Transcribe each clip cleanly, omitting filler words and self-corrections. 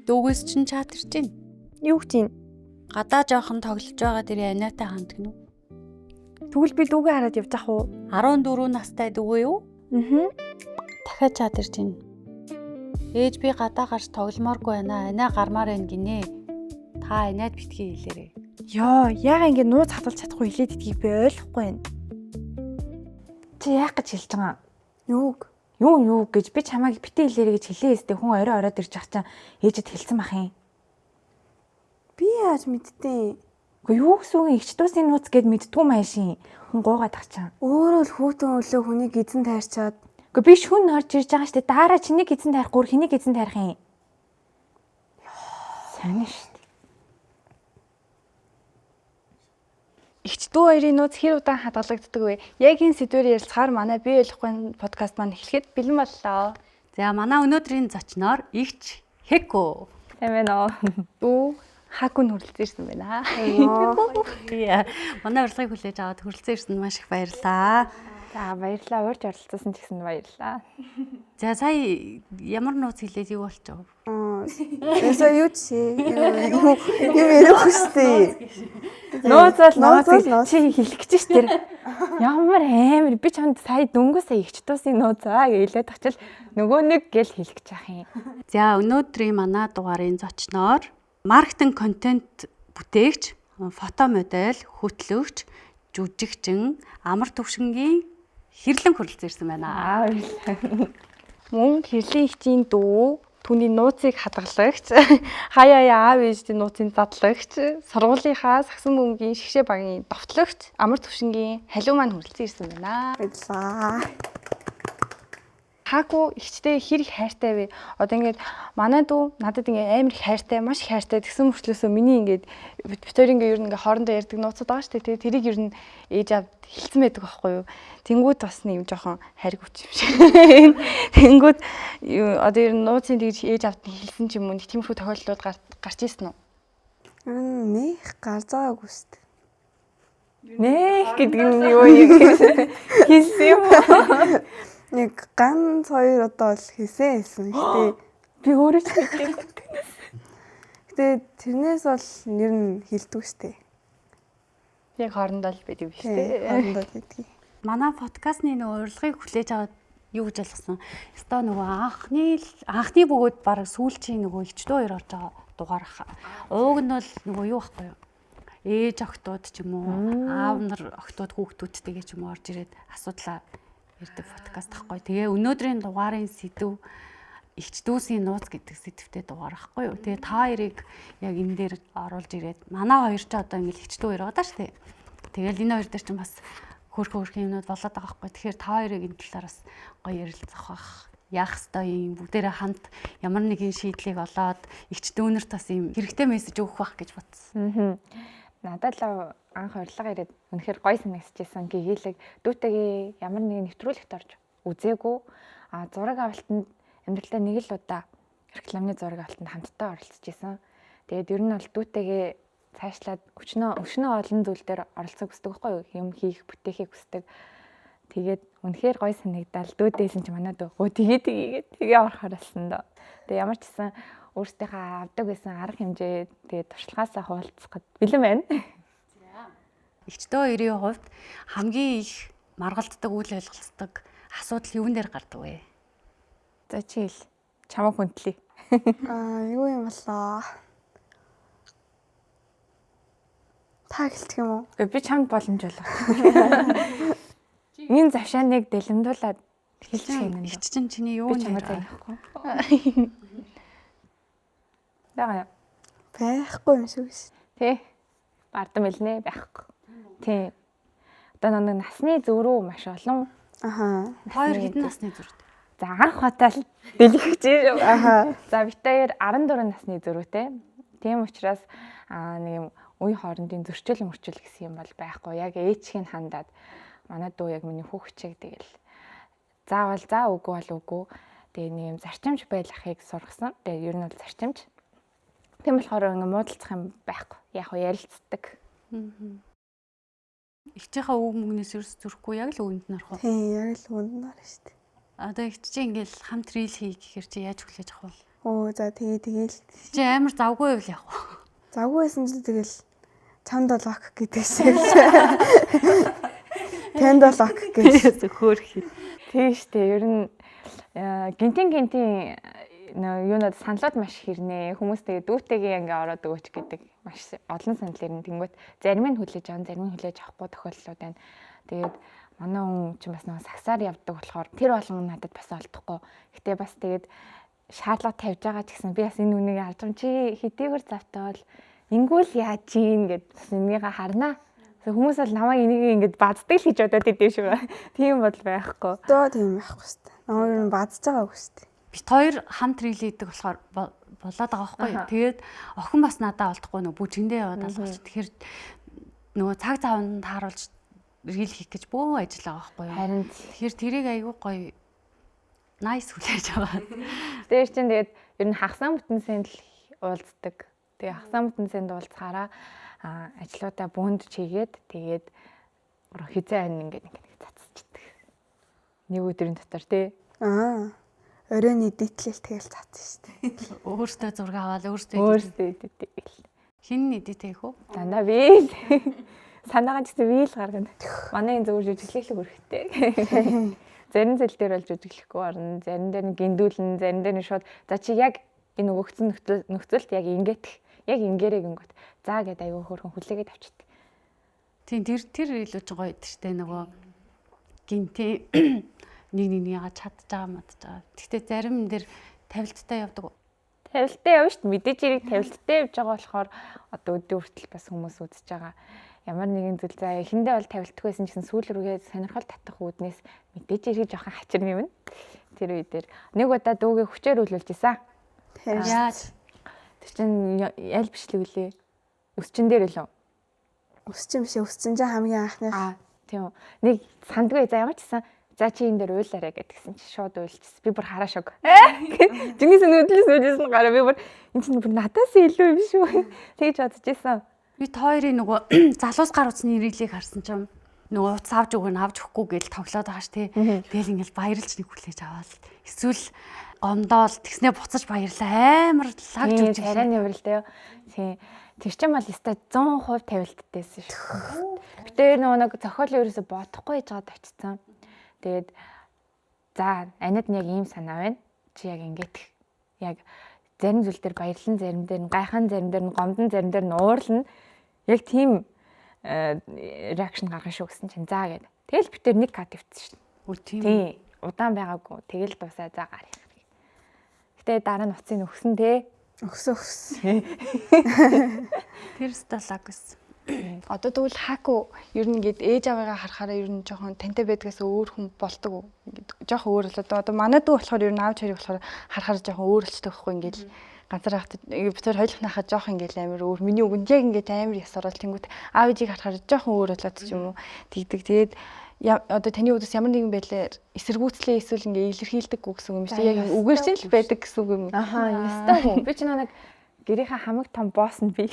Дүүгээс чинь чатарч байна. Юу гэж юм? Гадаа жоохон тоглож байгаа тэр аниатай хамт гэнэ үү? Тэгвэл би дүүгээ хараад явж ах уу? 14 настай дүүгээ юу? Дахиад чатарч байна. Ээж би гадаа гарч тогломооргүй байна. Анаа гармаар байна гинэ. Та аниад битгий хэлээрэй. Йоо, яага ингэ нууц хатгалж чадахгүй хэлээд идгийг би ойлгохгүй байна. Чи яах гэж хэлж байгаа юм? Юу гэж би чамайг битээ хэлээрэй гэж хэлээ өстэй хүн оройд ирж ах чам ээжэд хэлсэн бах юм. Би яаж мэдтээ? Гэхдээ юу гэсэн үг ихч дуусын нууц гэд мэдтгүй маашин. Хүн гуугаад ах чам. Өөрөө л хүүтэн өглөө хүнийг эзэн тайрчаад. Гэхдээ би шүн орж ирж байгаа штэ дараа чинийг эзэн тайрахгүй хэнийг эзэн тайрах юм? Сайн шүү. Игч дүү хоёрын нууц хэр удаан хадгалагддаг вэ? Яг энэ сэдвээр ярилцахаар манай бие ойлгохгүй подкаст маань эхлэхэд бэлэн боллоо. За манай өнөөдрийн зочноор игч Хэко. Тэмээнэ. Дүү Хаку нүрэлцэн ирсэн байна. Манай урилгыг хүлээж аваад хүрэлцэн ирсэнд маш их баярлалаа. За баярлалаа. Урьж оролцсон ч гэсэн баярлалаа. За сая ямар нууц хэлээд юу болчихов? Ясаа юу чи? Юм ярих хүстэй. Нууцал чи хэлэх гэж тэр. Ямар амар би чамд сая дөнгөс сая игч дуусын нууцаа гэлээд очил нөгөө нэг гэл хэлэх гэж ах юм. За өнөөдрийн манай дугаарын зочноор маркетинг контент бүтээгч, фото модель, хөтлөгч, жүжигчин, амар төвшингийн хэрлэн хүрэлцэн ирсэн байна. Мөн хэрлийн игчийн дүү, түүний нууцыг хадгалагч, хаяа аав ээжийн нууцын задлагч, сургуулийнхаа сагсан бөмбөгийн шгшээ багийн довтлогч, амар төвшингийн халиу маань хүрэлцэн ирсэн байна. Баярлаа. Хаку игчтэй хэр их хайртай вэ? Одоо ингээд манай дүү надад ингээд амар их хайртай, маш их хайртай тэгсэн мөрчлөөсөө миний ингээд битээр ингээд ер нь ингээд хоорондоо ярьдаг нууцуд байгаа шүү дээ. Тэрийг ер нь ээж авд хэлсэн байдаг байхгүй юу? Тэнгүүд бас нэг жоохон хайр хүч юм шиг. Тэнгүүд одоо ер нь нууцын тэгж ээж авд хэлсэн ч юм уу нэг тиймэрхүү тохиолдлууд гарч ирсэн үү? Нэх гарч байгаагүй шүү дээ. Нэх гэдэг нь юу юм? Хэлсэн юм уу? Нэг ганц хоёр одоо л хийсэн шүү дээ. Би өөрөө ч хэлээгүй. Гэтэ тэрнээс бол нэр нь хилдэг шүү дээ. Яг хоорондоо л байдаг биш үү? Хоорондоо хэлдэг. Манай подкастны нөгөө урилгыг хүлээж аваад юу гэж ойлгосон? Өстой нөгөө анхны бөгөөд баг сүүлчийн нөгөө ичдөө хоёр орж байгаа дугаар ах. Ууг нь бол нөгөө юу байхгүй юу? Ээж охтууд ч юм уу, аав нар охтууд хүүхдүүдтэйгээ ч юм уу орж ирээд асуудлаа ярддаг подкаст ахгүй. Тэгээ өнөөдрийн дугаарын сэдв игч дүүсийн нууц гэдэг сэдвтэй дугаар ахгүй юу. Тэгээ та хоёрыг яг энэ дээр оруулж ирээд манай хоёр ч одоо ингээл игч дүү хоёр байгаа шүү дээ. Тэгэл энэ хоёр дээр ч бас хөөрхөн юмнууд болоод байгаа хгүй. Тэгэхээр та хоёрыг энэ талаар бас гоё ярилцах бах. Яах ёстой юм бүгдээрээ хамт ямар нэгэн шийдлийг олоод игч дүүнэрт бас юм хэрэгтэй мессеж өгөх бах гэж бодсон. Надад л анх урилга ирээд үнэхээр гоё санагдчихсан. Гэгээлэг дүүтэйгээ ямар нэгэн нэвтрүүлэгт орж үзээгүй. Зураг авалтанд амьдралдаа нэг л удаа рекламны зураг авалтанд хамтдаа оролцож исэн. Тэгээд ер нь бол дүүтэйгээ цаашлаад өчнөө олон зүйл дээр оролцох хүсдэг байхгүй юу? Юм хийх, бүтээхийг хүсдэг. Тэгээд үнэхээр гоё санагдал. Дүүдээсэн чи манай дүү тэгээ орохоор болсон доо. Тэгээд ямар ч гэсэн өөртөөхөө авдаг байсан арга хэмжээ тэгээд туршлагаасаа хуваалцахад бэлэн байна. Игчдөө хоёрын хувьд хамгийн их маргалддаг үйл ойлголцдог асуудал юун дээр гардаг вэ? За чи хэл. Чамаа хүндлээ. Юу юм болоо? Та хэлчих юм уу? Би чамд боломж олгох. Миний завшааныг дэлэмдүүлээд хэлчих юм Игч чинь чиний юу нэр байхгүй. Байхгүй юм шиг биш. Тэ. Бардам хэлнэ байхгүй. Тэ. Одоо нэг насны зөрүү маш олон. Хоёр хэдэн насны зөрүүтэй? За анх хатаал дэлгэж шүү. За битээр 14 насны зөрүүтэй. Тийм учраас нэг юм үе хоорондын зөрчил мөрчил гэсэн юм бол байхгүй. Яг ээжхийн хандаад манай дүү яг миний хүүхчиг тэгэл заавал заа үгүй бол үгүй. Тэгээ нэг юм зарчимч байлгахыг сургасан. Тэгээ ер нь бол зарчимч. Тийм болохоор ингээ муудалцах юм байхгүй. Яг хөө ярилцдаг. Игчийнхаа үг мөгнөөс ерөөс зүрхгүй яг л үүнд нь орох уу? Тийм, яг л үүнд нь орно шүү дээ. Одоо игч чинь ингээл хамт рил хий гэхээр чи яаж хүлээж авах вэ? Оо за тэгээл Чи амар завгүй байвал яг. завгүй байсан чинь тэгэл чанд бол ок гэдэгсэн. Тэнд бол ок гэж. Хөөх. Тийм шүү дээ. Ер нь гинтийн юунууд саналууд маш хэрнээ. Хүмүүс тэгээ дүүтэйгээ ингээ ороод өгөөч гэдэг маш олон санал ирнэ. Тэнгүүт зарим нь хүлээж аван, зарим нь хүлээж авахгүй тохиолдлууд байна. Тэгээд манай хүн чинь бас нэг сагсаар явдаг болохоор тэр болгон надад бас олдохгүй. Гэтэ бас тэгээд шаардлага тавьж байгаа ч гэсэн би бас энэ үнийг харж байгаа чи хэдийгээр завтаал ингүүл яаж ийн гэд бас энийгээ харнаа. Хүмүүс бол намайг энийг ингээд баддаг л гэж бодоод идэв шүү. Тийм бодол байхгүй. Дөө тийм байхгүй шүү дээ. Намайг ер нь бадж байгаа үгүй шүү дээ. Бит хоёр хамт рилийдэг болохоор болоод байгаа байхгүй. Тэгээд охин бас надад олдохгүй нөгөө бүжгэндээ яваад алгач. Тэгэхээр нөгөө цаг цаавнд тааруулж рил хийх гэж бөө ажил байгаа байхгүй. Харин тэгэхээр тэрийг айгүй гоё найс хүлээж аваад. Тэр чинь тэгээд ер нь хагасаа бүтэнсэнд л уулздаг. Тэгээ хагасаа бүтэнсэнд уулзахаараа ажлуудаа бөөнд чигээд тэгээд хизээ ань ингээд цацчихдаг. Нэг өдрийн дотор тий. Оройн эдитлэл тэгэл цацсан шүү дээ. Өөртөө зураг аваад өөртөө Өөртөө хин эдитэх үү? дандаа би санаагаа ч гэсэн би л гаргана. Манай энэ зөв жижиглэхлэг өрхтэй. Зарим зэл дээр бол жижиглэхгүй орно. Зарим дээр нь гиндүүлэн, зарим дээр нь шууд за чи яг энэ өгөгдсөн нөхцөлд яг ингээд яг ингээрэй гингот. За гэд аюу хөөрхөн хүлээгээд авчихдээ. Тийм тэр илүү ч гоё идэж штэ нөгөө гинти нэг чадж байгаа мадж байгаа. Гэхдээ зарим дээр тавилттай явдаг. Тавилттай явна шүү дээ. Мэдээж ирийг тавилттай явж байгаа болохоор одоо өдөө хүртэл бас хүмүүс үзэж байгаа. Ямар нэгэн зүйл за эхэндээ бол тавилтгүй байсан гэсэн сүүл рүүгээ сонирхол татах үүднээс мэдээж ирийг жоохон хачир юм. Тэр үе дээр нэг удаа дүүгээ хүчээр үлүүлж исэн. Яаж? Тэр чинь аль бичлэг үлээ? Өсчин дээр лөө. Өсчин биш өсчин чинь хамгийн анхных. Тийм үү. Нэг сандгүй за ямар ч гэсэн за чи энэ дээр уйлаарэ гэдгсэн чи шууд уйлчихсан. Би бүр хараа шог. Жигнэс нүдлээс үлээсэн гараа би бүр энэ чинь бүр надаас илүү юм шүү. Тэгж бодож исэн. Би хоёрын нөгөө залуус гар утасны рилийг харсан чинь нөгөө утас авч өгөө авч өгөхгүй гэж тоглоод байгаа ш тий. Тэгэл ингээл баярлж нэг хүлээж аваад эсвэл гомдоол тэгснээ буцаж баярлаа амар лагж өгч царайны урилдаа. Тийм. Тэр чинь бол өстой 100% тавилттайсэн шүү. Би тэр нэг зохиолын ерөөсө бодохгүй яж байгаад очсон. Тэгээд за анид нь яг ийм санаа байна. Чи яг ингээд яг зарим зүйл дээр баярлан, зарим дээр нь гайхан, зарим дээр нь гомдон, зарим дээр нь уурлна. Яг тийм реакшн гаргана шүү гэсэн чинь заа гэдэг. Тэгэл би тэр нэг кат өвцсөн шүү. Тийм. Удаан байгаагүй. Тэгэл дуусаа за гарах. Гэтэ дараа нь уцыг өгсөн те. Өкс. Тэр сталаг гэсэн. Одоо тэгвэл хаку ер нь ингээд ээж аваагаа харахаараа ер нь жоохон тантай байдгаас өөр хүн болдог уу? Ингээд жоохон өөр л одоо манай дүү болохоор ер нь аав чарыг болохоор харахаар жоохон өөрчлөлттэй байхгүй ингээд ганцаар хахад бид хоёр хоёулах нахад жоохон ингээд амар өөр. Миний үгэнд яг ингээд амар ясарал тэнгүүт аав ээжийг харахаар жоохон өөр болоод ч юм уу тэгдэг. Тэгээд одоо таны үдээс ямар нэгэн байдлаар эсэргүүцлээ эсвэл ингээд илэрхийлдэггүй гэсэн үг юм шүү. Яг үгээр чинь л байдаг гэсэн үг юм. Ястай хүн. Би ч нэг гэрийнхаа хамаг том босс нь би.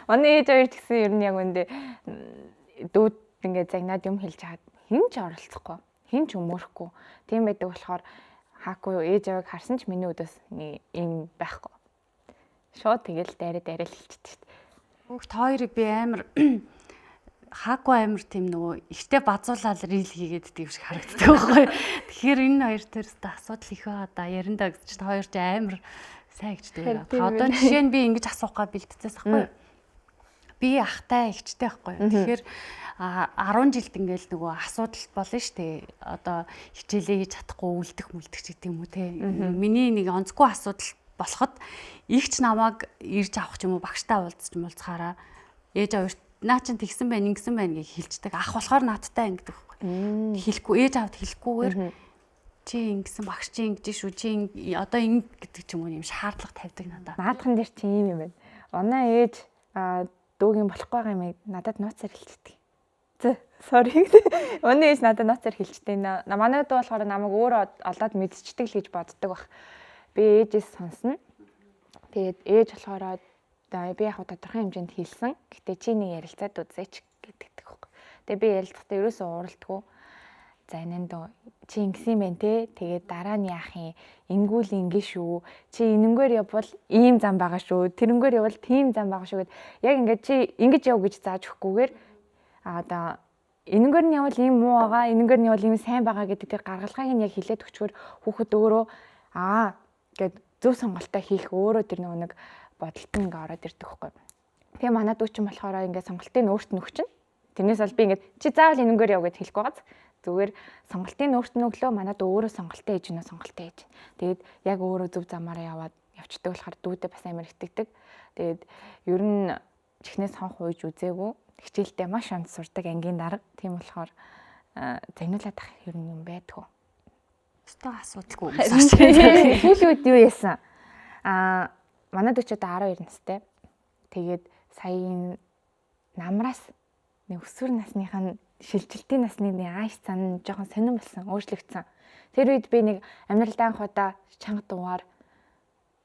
Манай ээж хоёр ч гэсэн ер нь яг үндэ дүүд ингээд загнаад юм хэлж хаад хэн ч оролцохгүй. Хэн ч өмөрөхгүй. Тийм байдаг болохоор хаагүй ээж авааг харсан ч миний үдээс юм байхгүй. Шууд тэгэл дайраа л хэлчихэж. Хүүхд хоёрыг би амар хаагүй амар тийм нөгөө ихтэй базуулаад рил хийгээд тийм шиг харагддаг байхгүй. Тэгэхээр энэ хоёр төрөстэй асуудал их байгаа да. Яриндаа гэж хоёр ч амар сайн ихчтэй байгаа. Одоо жишээ нь би ингэж асуух га бэлтцээс ахгүй. Би ахтай ихчтэй байхгүй. Тэгэхээр 10 жилд ингээл нөгөө асуудал болно штэ. Одоо хичээлээ хийж чадахгүй үлдэх мүлдэх гэдэг юм уу те. Миний нэг онцгүй асуудал болоход игч намайг ирж авах ч юм уу багштай уулзч муулцахаараа ээж аваарт наа чин тэгсэн байна ингэсэн байна гэж хэлждэг. Ах болохоор наадтай ингэдэг байхгүй. Хэлэхгүй ээж аваад хэлэхгүйгээр чи ингэсэн багш чи ингэж шүү чи одоо ингэ гэдэг ч юм уу юм шаардлага тавьдаг надад. Наадхан дээр чи юм байна. Оноо ээж дүүгийн болохгүй байгаа юм надад нууцаар хэлчихдэг. Зэ sorry. Оноо ээж надад нууцаар хэлчихдэг. Манай дүү болохоор намайг өөрөө олоод мэдчихдэг л гэж боддог баг. Би ээжээс сонсно. Тэгээд ээж болохоор би яг тодорхой хэмжээнд хэлсэн. Гэтэ чи нэг ярилцаад үзээч гэдэг байхгүй. Тэгээ би ярилцахдаа ерөөсөө ууралдаггүй. За энэндөө чи ингэсэн юм бэ те. Тэгээд дараа нь яах юм? Ингүүл ингэ шүү. Чи энэнгээр явбал ийм зам байгаа шүү. Тэрнгээр явбал тийм зам байгаа шүү гэд яг ингээд чи ингэж яв гэж зааж өгөхгүйгээр одоо энэнгээр нь явбал ийм муу байгаа, энэнгээр нь явбал ийм сайн байгаа гэдэг тэр гаргалгааг нь яг хилээд өчгөр хүүхэд өөрөө гэд зөв сонголтоо хийх өөрөө тэр нэг бодолт нь ингээ ороод ирдэг байхгүй. Тэгээ манай дүү чинь болохоор ингээ сонголтыг өөрт нь өгчин. Тэрнээс бол би ингээ чи заавал энэнгээр яв гэж хэлэхгүй байгаа. Зүгээр сонголтыг өөрт нь өглөө манай дүү өөрөө сонголтоо хийж гинэ сонголтоо хийж. Тэгээд яг өөрөө зөв замаараа яваад явцдаг болохоор дүүдээ бас амар итгэдэг. Тэгээд ер нь чихнээс хонх ууж үзээгүй. Хичээлдээ маш онд сурдаг ангийн дарга. Тийм болохоор загнуулаад ах ер нь юм байдгүй. Өстой асуудалгүй. Сүүлийн үед юу яасан? Манай дүүч одоо 12 настай. Тэгээд сая намраас нэг өсвөр насныхын шилжилтийн насны нэг ааш цан жоохон сонирн болсон, өөрчлөгдсөн. Тэр үед би нэг амьдралдаа анх удаа чанга дуугаар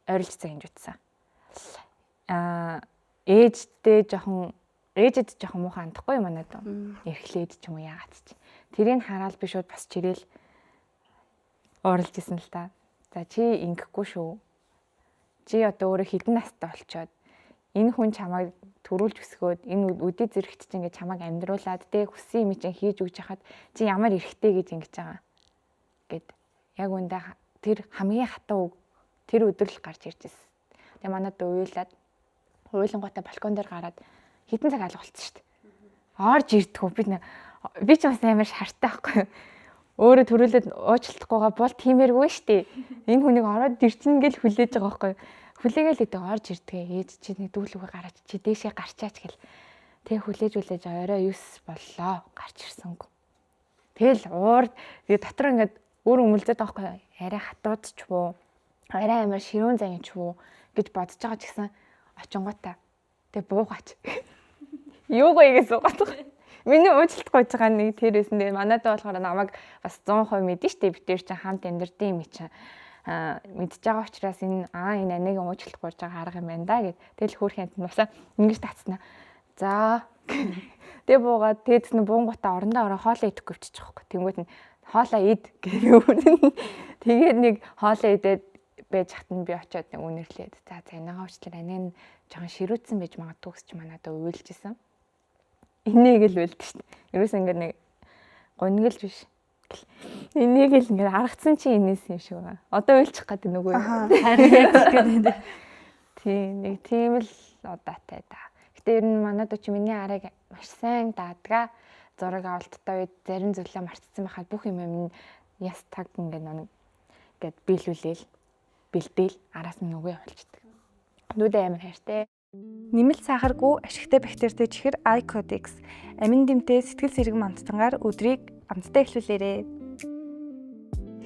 ойрлцсан гэж утсан. Ээжэд жоохон муухай андахгүй юм манай дүү. Эрхлээд ч юм уу яагаад ч. Тэрийг хараад би шууд бас чирээл оролж исэн л та. За чи ингэхгүй шүү. Чи одоо өөрөө хэдэн настай болчоод энэ хүн чамайг төрүүлж өсгөөд энэ үдий зэрэгт чинь ингээд чамайг амьдруулад тэ хүссэн юм чинь хийж өгч хахад чи ямар эрхтэй гэж ингэж байгаа гэд яг үндэ тэр хамгийн хатуу тэр өдөр л гарч ирж ирсэн. Тэгээ манад уйлаад уйлангуудаа балкон дээр гараад хитэн цаг алга болчихсон шүү дээ. Орж ирдгүү би ч бас амар шартай байхгүй. Өөрөө төрүүлээд уучлахгүй бол тиймэргүй шүү дээ. Энэ хүнийг ороод ирчин гэл хүлээж байгаа байхгүй. Хүлээгээл идэг орж ирдгээ. Ээж чи нэг дүүлүүгээ гараач чи дээшээ гарчаач гэл. Тэг хүлээж орой 9 боллоо. Гарч ирсэнгүй. Тэгэл тэгээ дотор ингээд өөр өмөлзөд байгаа байхгүй. Арай хатуудч буу. Арай амар ширүүн занч буу гэж бодож байгаа ч гэсэн очингуудаа. Тэг буугаач. Юугаа игээ суугаад. Миний уучлалт гойж байгаа нэг тэр байсан. Тэгээ манайдаа болохоор намайг бас 100% мэдэн штэ битэр чинь хамт амьдрдсан юм чинь. Мэдж байгаа учраас энэ аниг уучлалт гойж байгаа арга юм байна да гэд. Тэгэл хөөрхөнд нусаа ингэж татснаа. За. Тэгээ буугаад тэдс нь буунгуудаа орондоо хоолоо идэхгүй вччих واخхой. Тэнгүүт нь хоолоо ид гэв. Тэгээд нэг хоолоо идээд байж хат нь би очиод нэг үнэрлээд. За энийг уучлаар аниг жоохон ширүүцсэн байж магадгүй гэж манайдаа уйлж исэн. Энийг л үлдэн шүү дээ. Ерөөс ингэ нэг гонглж биш. Энийг л ингэ аргацсан чи энэс юм шиг байгаа. Одоо уйлчих гэдэг нүгөө. Харин яг тэгээд тийм нэг тийм л удаатай да. Гэтэ ер нь манайд ч миний арыг маш сайн даадгаа. Зураг авалттай үед зарим зүйлээ мартцсан байхад бүх юм яс таг ингээд биелүүлээл бэлдээл араас нь нүгөө явуулчихдаг. Нүдэ амар хайртай. Нэмэлт сахаргүй ашигтай бактеритэй чихэр iCodex амин дэмтэй сэтгэл зэрэг мандтангаар өдрийг амттай эхлүүлээрэй.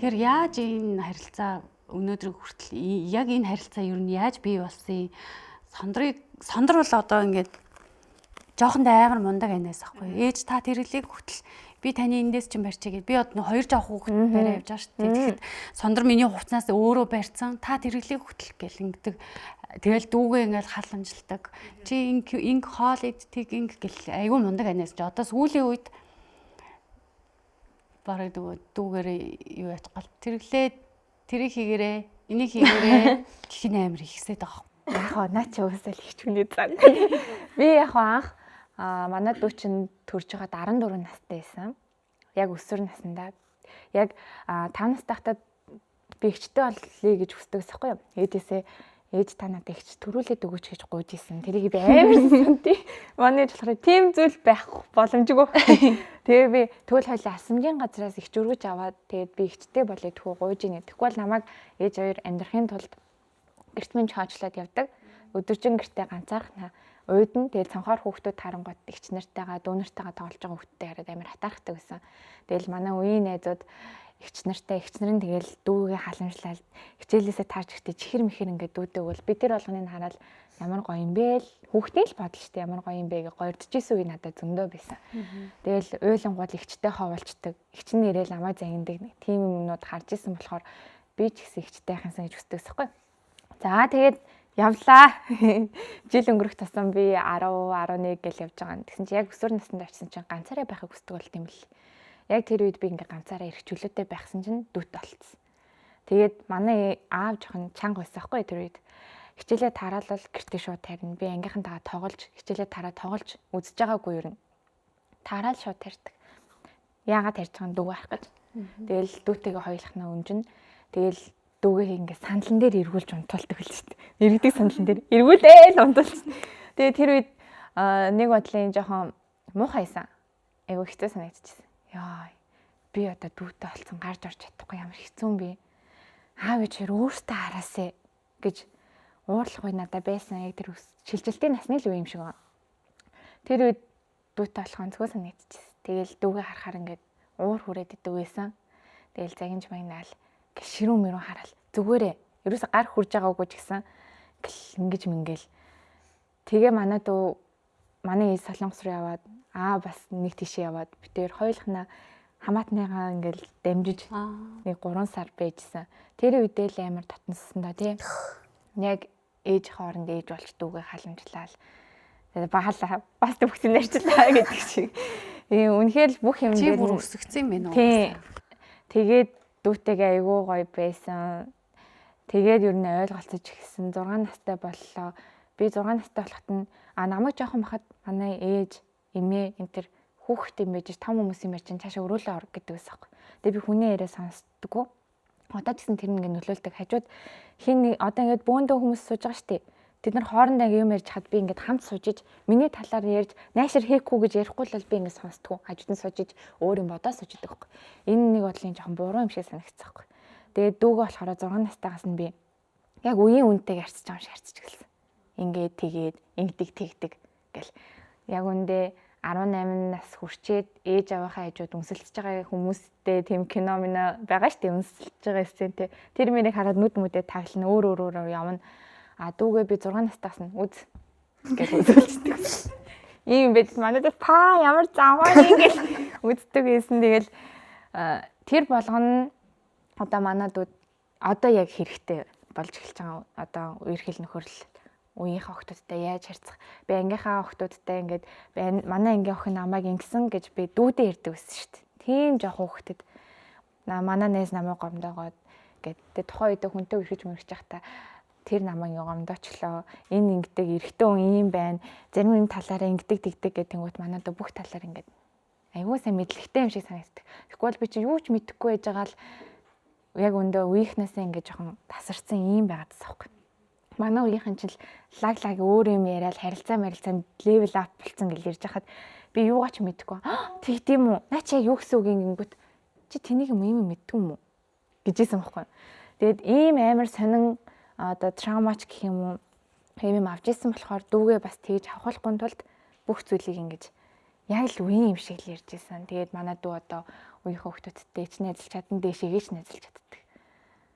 Тэгэхээр яаж энэ харилцаа өнөөдрийг хүртэл яг энэ харилцаа ер нь яаж бий болсон юм? Сондрол одоо ингээд жоохон амар мундаг анаас ахгүй. Ээж та тэрглийг хүртэл би таны эндээс чинь барьчаагээд би одоо 2 жоох хүүхэд барай явж байгаа шүү дээ. Тэгэхэд сондөр миний хувцаснаас өөрөө барьсан. Та тэрглийг хүртэл гэл ингэдэг. Тэгэл дүүгээ ингээл халамжилдаг. Чи инг хоол идтиг инг гэл айгүй мундаг анаас ч одоо сүүлийн үед бараг дүүгээрээ юу яж гал тэрглээ тэрийг хийгээрээ энийг хийгээрээ гэх нь амар ихсээд байгаа. Яг наа чи уусаал их хүнээ зан. Би яг анх манай дүү чинь төрж байгаад 14 настай байсан. Яг өсвөр наснда. Яг 5 настай хатад би ихчтэй болъё гэж хүсдэг байхгүй юу? Ээж та надад ихч төрүүлээд өгөөч гэж гуйж исэн. Тэрийг би амарсан тий. Манай ээж болохоор тийм зүйл байх боломжгүй. Тэгээ би төл хойлоо асамжийн газраас ихч өргөж аваад тэгээд би ихчтэй болъё тхүү гуйж ийнэ. Тэгвэл намайг ээж хоёр амьдрахын тулд гэрт минь хаачлаад явдаг. Өдөржин гэртээ ганцаархнаа уйдан тэгээд цанхаар хүүхдүүд харангуут ихч нартайгаа дүү нартайгаа тоглож байгаа хүүхдтэй хараад амар хатаархдаг байсан. Тэгэл манай үеийн найзууд ихч нар нь тэгэл дүүгээ халамжлаад хичээлээсээ таарч ихтэй чихэр мэхэр ингээд дүүдэг бол бид нар болгоныг хараад ямар гоё юм бэ л хүүхдийн л бодол шүү дээ ямар гоё юм бэ гэж гоёрдчихсэн үе надад зөндөө байсан. Тэгэл уйлангууд ихчтэй ховолцдог. Ихч нь ирээл намайг загнадаг нэг тийм юмнууд харж исэн болохоор би ч гэсэн ихчтэй хайхансан гэж хүсдэг байхгүй. За тэгээд явлаа. Жил өнгөрөх тусам би 10, 11 гэл явж байгаа. Тэгсэн чи яг өсвөр наснд очисон чинь ганцаараа байхыг хүсдэг болт юм л. Яг тэр үед би ингээ ганцаараа ирэх чөлөөтэй байхсан чинь дүүтэй болцсон. Тэгээд манай аав жоохон чанга байсан байхгүй тэр үед. Хичээлээ тараалал гэртээ шууд тарина. Би ангийнхантайгаа тоглож, хичээлээ тараа тоглож үзэж байгаагүй юу. Тараал шууд тарьдаг. Яагаад тарьж байгаа нь дүү харах гэж. Тэгэл дүүтэйгээ хоёулахнаа өнжин. Тэгэл дүүгээ ингээ сандлан дээр эргүүлж унтуулдаг л шүү дээ. Иргэдэг сандлан дээр эргүүлээл унтуулж. Тэгээ тэр үед нэг бодлын жоохон муухай байсан. Айгу хэцүү санагдчихсан. Яа. Би одоо дүүтэй болсон гарч орж чадахгүй ямар хэцүү юм бэ? Аав ээж өөртөө хараасаа гэж уурлах үе надад байсан. Яг тэр шилжилтийн насны л үе юм шиг байна. Тэр үед дүүтэй болох онцгой санагдчихсан. Тэгэл дүүгээ харахаар ингээд уур хүрээд идэв байсан. Тэгэл загинж магнаал ширүүн мөрөө хараал. Зүгээрээ ерөөсө гар хурж байгаагүй ч гэсэн ингэж мингээл. Тэгээ манай дүү манай солонгос руу яваад бас нэг тийшээ яваад бид хоёр хоёулахнаа хамаатныгаа ингээл дамжиж нэг 3 сар байжсэн. Тэр үедээ л амар татнассан да тий. Яг ээж хооронд ээж болж дүүгээ халамжлал. Баалаа бас төвхсөн ярьчлаа гэдэг шиг. Үнэхээр бүх юм чи бүр өсөгцсөн юм байна уу? Тий. Тэгээд дүүтэйгээ айгүй гоё байсан. Тэгээд ер нь ойлголцож ирсэн 6 настай боллоо. Би 6 настай болоход нь намайг жоохон бахад манай ээж, эмээ энэ төр хүүхэд юм байж том хүмүүс юм ярьж цаашаа өрөөлөө ор гэдэг байсан юм. Тэгээ би хүний яриа сонсдоггүй. Одоо ч гэсэн тэр нэг нөлөөлдөг. Хажууд хин одоо ингээд бөөндөө хүмүүс сууж байгаа штеп. Тэд нар хоорондоо юм ярьж хад би ингээд хамт суужиж миний талаар ярьж найшир хийхгүй гэж ярихгүй л би ингээд сонсдгоо. Хажууд нь суужиж өөр юм бодоо сууждаг байхгүй. Энэ нэг бодлын жоохон буруу юм шиг санагдсан байхгүй. Тэгээд дүүгээ болохоор 6 настайгаас нь би яг үеийн үнтэйг харьцаж байгаа юм шиг харьцаж гэлсэн. Ингээд тэгээд ингэдэг тэгдэг гэл. Яг үндэ 18 нас хүрчээд ээж аваахаа хажууд үнсэлж байгаа хүмүүстэй тийм кино минь байгаа шүү дээ. Үнсэлж байгаа сцентэй. Тэр мэрийг хараад нүд мүдээ таглана өөр явна. Дүүгээ би 6 настайгаас нь үз гэж үзүүлчихдэг. Ийм байд манайд та ямар заваа ингэж үздэг байсан. Тэгэл тэр болгоно одоо манай дүүд одоо яг хэрэгтэй болж эхэлж байгаа. Одоо үерхэл нөхөрл үеийнхээ охтуудтай яаж харьцах. Би ангийнхаа охтуудтай ингээд манай ангийн охин намайг ингэсэн гэж би дүүдээ ярьдаг байсан шүү дээ. Тийм жоохон хөхтөд манай найз намайг гомдоогоод гэдэг тухайн үед хүнтэй үргэлж мөрч байхдаа тэр намайг гомдоочлоо. Энэ ингэдэг эрэгтэй хүн ийм байна. Зарим нэг талаараа ингэдэг тэгдэг гэдэг тэнгуут манайд бүх талаар ингээд аюу сайн мэдлэгтэй юм шиг санагддаг. Тэгвэл би чи юу ч мэдэхгүй байж байгаа л яг өндөө үеийнхнээсээ ингээд жоохон тасарсан юм байгаад байгаа. Манай үеийнхэн чинь лаг өөр юм яриад харилцаанд левел ап болсон гэж ярьж хахад би юугаа ч мэдэхгүй. Тэг тийм үү? Наа чи яг юу гэсэн үг ингэнгүүт чи тэнийг юм мэддэг юм уу гэжсэн байхгүй. Тэгээд ийм амар сонин одоо травмач гэх юм уу юм авч ирсэн болохоор дүүгээ бас тэгж авахлахгүй тулд бүх зүйлийг ингэж яг л үеийн юм шиг л ярьж ирсэн. Тэгээд манай дүү одоо үеийнхээ хүүхдүүдтэй ч найзалж чадсан, дээшээгээ ч найзалж чаддаг.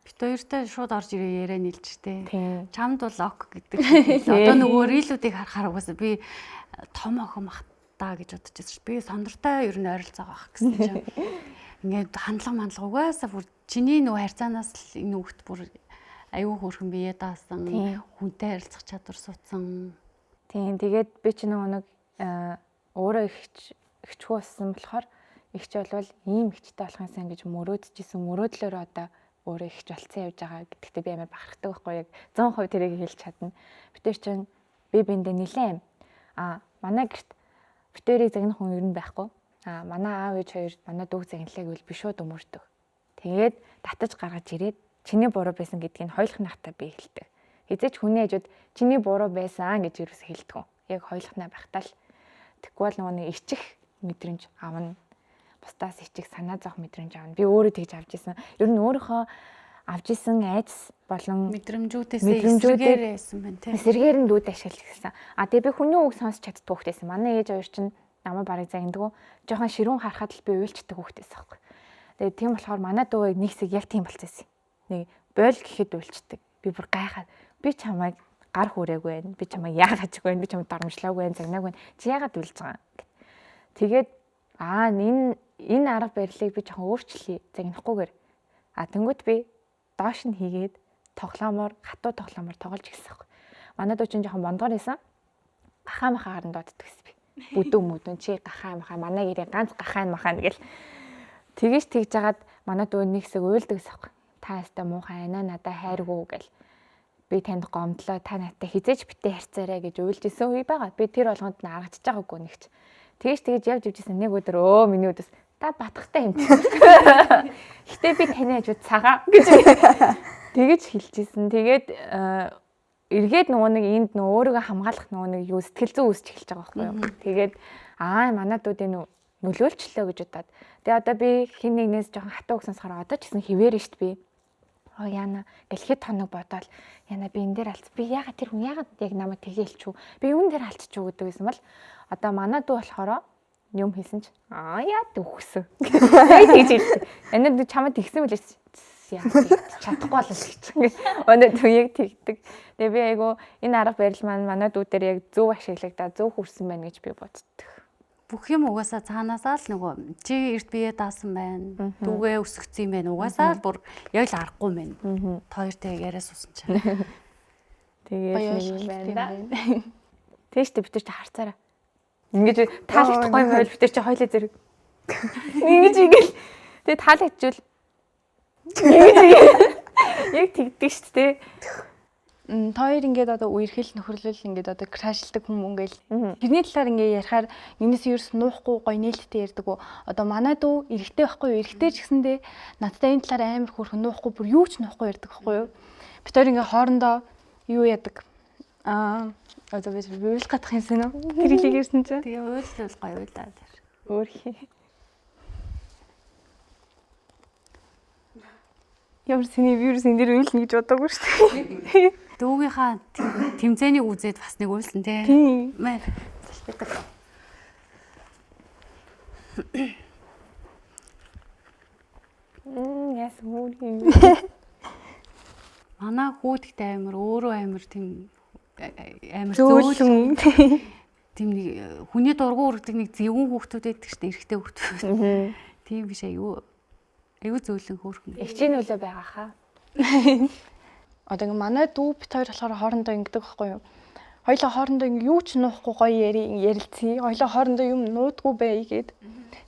Бид хоёртай шууд орж ирээ яриа нийлжтэй. Чамд бол ок гэдэг. Одоо нөгөө рилүүдийг харахаар угаасаа би том охин махтаа гэж бодож байсан. Би сонортой ер нь ойролцоогоо ах гэсэн чинь ингээд хандлага угаасаа бүр чиний нөгөө харьцаанаас л энэ хүүхд бүр аюу хөөрхөн бие даасан, хүнтэй харилцах чадвар суудсан. Тийм. Тэгээд би чи нөгөө нэг өөрөө ихчгүй болсон болохоор ихч болвол ийм ихчтэй болох юмсан гэж мөрөөдчихсэн. Мөрөөдлөөр одоо өөрөө ихч болцсон явж байгаа гэдэгтээ би амар бахархдаг байхгүй яг 100% тэрийг хэлж чадна. Битэр чинь би биндээ нилээн. Манай гэрт битэрийг загнах хүн ер нь байхгүй. Манай аав ээж хоёр манай дүү загналыг бол би шууд өмөрдөг. Тэгээд татаж гаргаж ирээд чиний буруу байсан гэдгийг хойлохнахтаа би хэлдэг. Хизээч хүний хажууд чиний буруу байсан гэж юус хэлдэг. Яг хойлохнаа байхдаа л тэгвэл нөгөө нэг ичих мэдрэмж авна. Бусдаас ичих санаа зовх мэдрэмж авна. Би өөрөө тэгж авч ирсэн. Ер нь өөрийнхөө авч ирсэн айдас болон мэдрэмжүүдээс эсэргээрсэн байна тийм. Эсэргээр нь дүүд ашигласан. Тэгээ би хүний үг сонсч чаддаг хүүхдээсэн. Манай ээж хоёр чинь намайг барыг загнадаг. Жохон ширүүн харахад л би уйлчдаг хүүхдээсэн байхгүй. Тэгээ тийм болохоор манай дүү нэг хэсэг яг тийм болчихсон. Нэг бойл гэхэд уйлчдаг. Би бүр гайхаад би чамайг гар хүрээгүй байна. Би чамайг яагаад ч үгүй. Би чамайг дарамжлаагүй байна, загнаагүй байна. Чи яагаад уйлж байгаа юм? Тэгээд энэ арга барилыг би жоохон өөрчлөе. Загнахгүйгээр. Тэнгуут би доош нь хийгээд хатуу тоглоомоор тоглож эхэлсэн юм. Манай дүү чинь жоохон бондгор байсан. Гахаа махаа харан дууддаг гэсэн би. Бүдүүн чи гахаа махаа манай гэрээ ганц гахаа махаа гэл Тэгэж тэгж жагаад манай дүү нэг хэсэг уйлдаг гэсэн. Та ястай муухай айна надаа хайргуу гэл. Би танд гомдлоо та надтай хизээж битээ харьцаарай гэж уйлж исэн үе байгаа. Би тэр болгонд нь аргачж байгаагүй нэгч. Тэгэж явж ивжсэн нэг өдөр миний өдөөс та батхтай юм. Гэтэ би таны хажууд цагаан гэж тэгэж хэлчихсэн. Тэгээд эргээд нөгөө нэг энд өөрийгөө хамгаалах нөгөө нэг юу сэтгэл зүйн үүсч эхэлж байгаа байхгүй юу. Тэгээд манай дүүдийн нөлөөлчлөө гэж удаад. Тэгээ одоо би хин нэгнээс жоохон хатуу өгсөнсөөр одоо ч гэсэн хിവэрэн штт би. Яна гэлхэд тоног бодоол яна би энэ дээр алц. Би ягаад тэр хүн ягаад яг намайг тэгэлчүү. Би юун дээр алдчихв гэдэг байсан бол одоо манай дүү болохоор юм хийсэн чи яа дөхсөн. Яг тэгж хэлсэн. Энэ чамд тэгсэн мөлий чадахгүй болол гэж. Өнөө дүү яг тэгдэг. Тэгээ би айгу энэ арга барил маань манай дүү дээр яг зөв ашиглагдаа зөв хүрсэн байна гэж би боддог. Бүх юм угаасаа цаанаасаа л нөгөө чи эрт бие даасан байна. Дүүгээ өсгцсэн юм байна. Угаасаа л бүр яг л аргагүй байна. Хоёртой яриа суусан чинь. Тэгээд нэг юм байна да. Тэштэй бид нар ч харцаараа. Ингэж таалагдахгүй юм байл бид нар чи хоёлаа зэрэг. Ингэж ингээл тэгээд таалагдчихвал яг тэгдэг шүү дээ. Хоёр ингээд одоо үерхэл нөхөрлөл ингээд одоо крашлдаг хүмүүс ингээл тэрний талаар ингээд ярихаар нэгнээс ерөөс нуухгүй гоё нээлттэй ярьдаг. Одоо манай дүү эрэгтэй байхгүй юу? Эрэгтэй ч гэсэндээ надтай энэ талаар амар хөөрхөн нуухгүй бүр юу ч нуухгүй ярьдаг байхгүй юу? Бид хоёр ингээд хоорондоо юу яадаг? Одоо би уйл гатах юмсан уу? Тэрийг ярьсан чинь. Тэгээ уйлал гоё уйлаа. Өөрхий. Ямар сэний вирус энэ дэр уйлна гэж бодоагүй шүү дээ. Дүүгийнхаа тэмцээнийг үзээд бас нэг уйлсан тий. Тийм. Мэ. Яс мөрийн. Манай хүүдгтэй амир өөрөө амир тийм амир Зөөлөн. Тийм нэг хүний дургу үрдэг нэг зэвүүн хүүхдүүд байдаг шүү дээ. Эрэгтэй хүүхдүүд. Тийм биш аюу зөөлөн хөөрхөн. Эгчийн нөлөө байгаа хаа. Одоо ингээ манай дүү бит хоёр болохоор хоорондоо ингэдэг байхгүй юу? Хоёлоо хоорондоо ингээ юу ч нуухгүй гоё ярилцъя. Хоёлоо хоорондоо юм нуудгүй бай гэгээд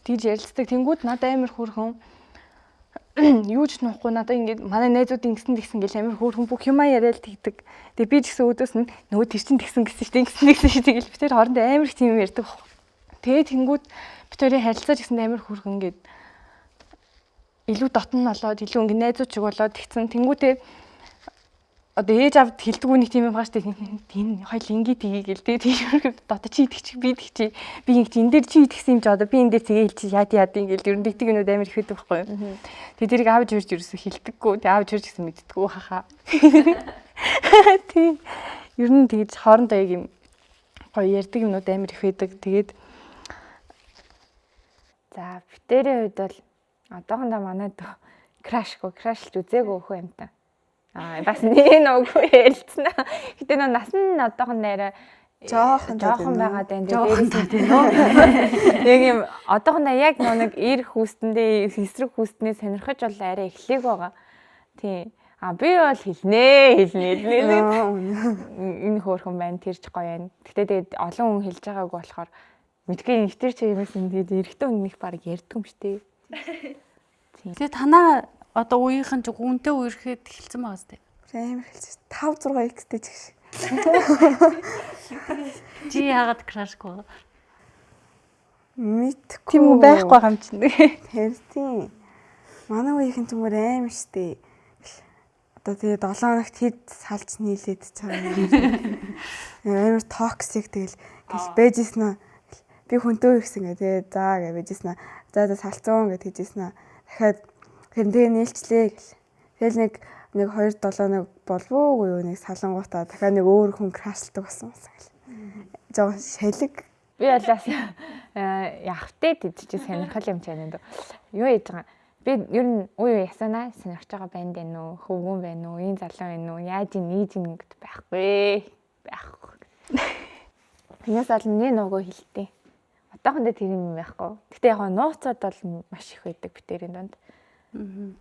тийж ярилцдаг. Тэнгүүд надад амар хөөрхөн юу ч нуухгүй надад ингээ манай найзуудын тэгсэн гэл амар хөөрхөн бүх юмаа яриад тэгдэг. Тэгээ би ч гэсэн өдөөс нь нөгөө тэр чин тэгсэн шүү дээ. Тэгэл бит хоёр хоорондоо амар их тийм юм ярьдаг. Тэгээ тэнгүүд бит хоёрын харилцаа ч гэсэн амар хөөрхөн ингээд илүү дотн болоод илүү ингээ найзууд чиг болоод тэгсэн. Тэнгүүтээ одоо ээж авд хэлдэггүй нэг тийм юм байгаа шүү дээ. Энэ хоёул ингээ тгий гэл тийм дотоо чи идэх чи би идэх чи би ингээ энэ дээр чи идэгсэн юм чи одоо би энэ дээр тэгээ хэлчих яад ингээл ер нь тэгдэг юмуд амар их байдаг байхгүй юу. Тэгээ тэрийг аавж хурж ерөөсө хэлдэггүй. Тэгээ аавж хурж гэсэн мэддэггүй хахаа. Тийм ер нь тэгж хоорондоо яг юм гоё ярьдаг юмуд амар их байдаг. Тэгээд За битэрийн хувьд бол одоохондоо манай дөө крашлж үзээгүй хөө юм та. Бас нэг нүггүй хэлсэн. Гэтэ нас нь одоохондоо арай жоохон байгаа даа. Яг юм одоохондоо яг нэг эр хүүстэндээ эсрэг хүүстнээ сонирхож бол арай эхлэх байгаа. Тийм. Би бол хэлнэ. Энэ хөөрхөн байна. Тэр ч гоё байна. Гэтэ тэгээд олон хүн хэлж байгааг болохоор мэдгүй нэвтэр чи юмээс тэгээд эрэгтэй хүн нэг баг ярьдаг юм штэ. Тэгээ танаа одоо үеийнхэн ч гүнтэй үерхэд эхэлсэн байгаа сте. Амар хэлсэн. 5-6x-тэй ч гэх шиг. Чи яагаад крашгүй? Мэдхгүй. тийм үү байхгүй юм чинь. Тэртийн. Манай үеийнхэн ч амар штэ. Одоо тэгээ 7 хоногт хэд салж нийлээд чагаа. Амар токсик тэгэл бэжсэн. Би хүнтэй ирсэн гэ тэгээ заа гэж бэжсэн. За салцуун гэж хэлжсэн. Дахиад тэрнээ нийлчлээ гэл. Тэгэл нэг 2-7 болвоогүй юу нэг салангуудаа дахиад нэг өөр хүн крашлдаг болсон гэл. Жоо шалэг. Би болоос явахтай тийч сонирхол юм чанаа. Юу яаж байгаа. Би ер нь уу ясанаа сонирхож байгаа банд байна уу? Хөвгүүн байна уу? Энэ залуу байна уу? Яаж нийж ингэд байхгүй. Тэрнээс бол нэг нугөө хэлтий. Одоохондоо тэр юм байхгүй. Гэтэ яг нууцуд бол маш их байдаг битэрийн донд.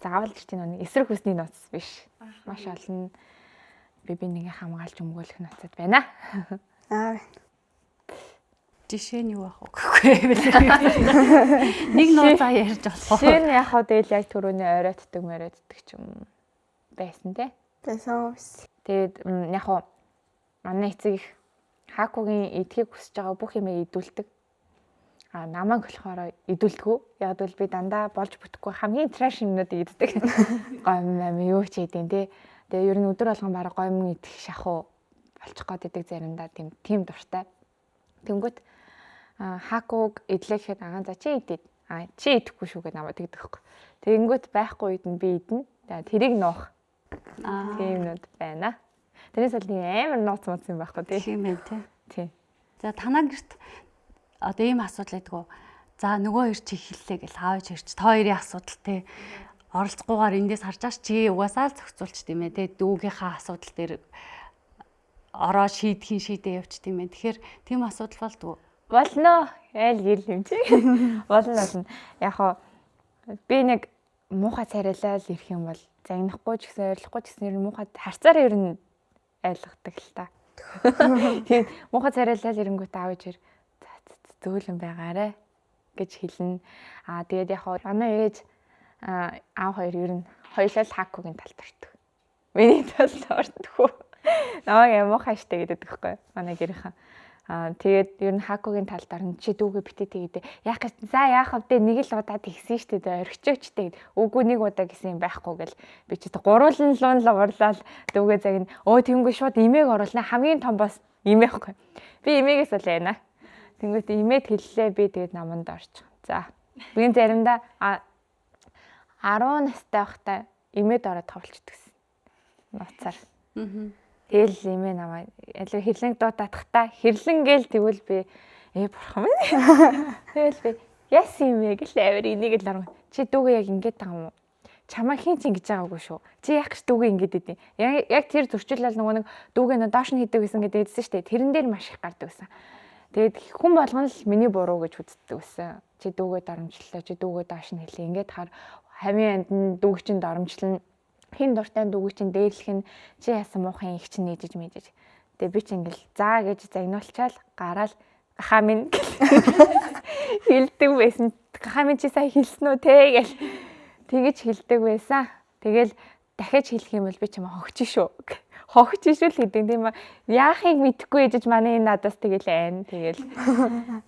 Заавал ч тийм нэг эсрэг хүсний нууц биш. Маш олон би нэгэ хамгаалж өмгөөлөх нууцуд байна. Жишээ нь юу ах вэ гэхгүй. Нэг нууцаа ярьж болох. Жишээ нь яг хаа тэгэл яг түрүүний оройтдаг мөрөөддөг ч юм байсан те. байсан. Тэгээд яг хаа манай эцэг их Хакугийн эдхийг хүсэж байгаа бүх юмыг идүүлдэг. Намайг болохоор идүүлдэггүй. Яг бол би дандаа болж бүтэхгүй хамгийн траш юмнуудыг иддэг. Гомм юу ч хийдэн те. Тэгээ ер нь өдөр болгон бараг гомм идэх шахуу болчих гээд идэг заримдаа тийм дуртай. Тэнгүүт Хакуг идлэхэд за чи идээд чи идэхгүй шүү гэж намайг тэгдэг хөөх. Тэнгүүт байхгүй үед нь би идэнэ. Тэрийг нуух. Тиймнүүд байна. Тэрнээс бол амар нууц мууц юм байхгүй тийм байх тий. За танаа гэрт одоо ийм асуудал байдгүй. За нөгөө хоёр чи хэллээ гэл аавч ирч та хоёрын асуудал те оролцохгүйгээр эндээс харж аш чи угаасаа л зохицуулч тийм ээ те дүүгийнхаа асуудал дээр ороо шийдээ явчих тийм ээ. Тэгэхээр тийм асуудал болдгоо. Болно. Айл гэл юм чи. Болно. Яг хоо би нэг муухай царайлал ирэх юм бол загнахгүй ч гэсэн ойлгохгүй ч гэсэн муухай харцаараа ер нь ойлгодог л та. Тийм муухай царайлал ирэнгүүт аавж ир зөөлөн байгаарэ гэж хэлнэ. Тэгээд яг хоо манай ээж аав хоёр ер нь хоёулаа л Хакугийн талд ортдог. Миний талд ортдоггүй. Намайг муухай штэ гэдэг байхгүй манай гэрийнхэн. Тэгээд ер нь Хакугийн талд орно чи дүүгээ битээ гэдэг. Яах гэж яах вэ нэг л удаа тэгсэн штэ орхичөөчтэй. Үгүй нэг удаа гэсэн юм байхгүй гэл би чи гуруулан луун л урлал дүүгээ загна. Тэнгүү шууд имээг оруулна хамгийн том бас имээхгүй. Би имээгээс л байна. Тэнгүүт имээд хэллээ би тэгээд наманд орчих. За. Би заримдаа 10 настай байхдаа имээд ороод товлчдөг гэсэн. Нууцаар. Тэгэл имээ намайг ялуу хэрлэн дуудахтаа хэрлэн гээл тэгвэл би бурхан минь. Тэгэл би яс имээ гэл авир энийг л арга. Чи дүүгээ яг ингэж байгаа юм уу? Чамаа хин ч ингэж байгаагүй шүү. Чи яг ч дүүгээ ингэж идэв. Яг тэр зөрчил бол нөгөө нэг дүүгээ нөө доош нь хийдэг гэсэн гэдэг хэлсэн шүү дээ. Тэрэн дээр маш их гардаг гэсэн. Тэгээд хүн болгоно л миний буруу гэж үздэг гэсэн. Чи дүүгээ дарамжлаа, чи дүүгээ доош нь хэлээ. Ингээд хаар хамын анд нь дүүг чинь дарамжлна. Хин дуртай дүүг чинь дээрлэх нь чи яасан муухай их чинь нээжж мэдэж. Тэгээ би чи ингээл заа гэж загнуулчаал гараал хамын хэлдэг байсан. Хамын чи сая хэлсэн үү те гэл тэгэж хэлдэг байсан. Тэгэл дахиад хэлэх юм бол би чамаа хогч шүү. Хогч шүү л гэдэг тийм аа. Яахыг мэдэхгүй ээжж манай энэ надаас тэгэл айн. Тэгэл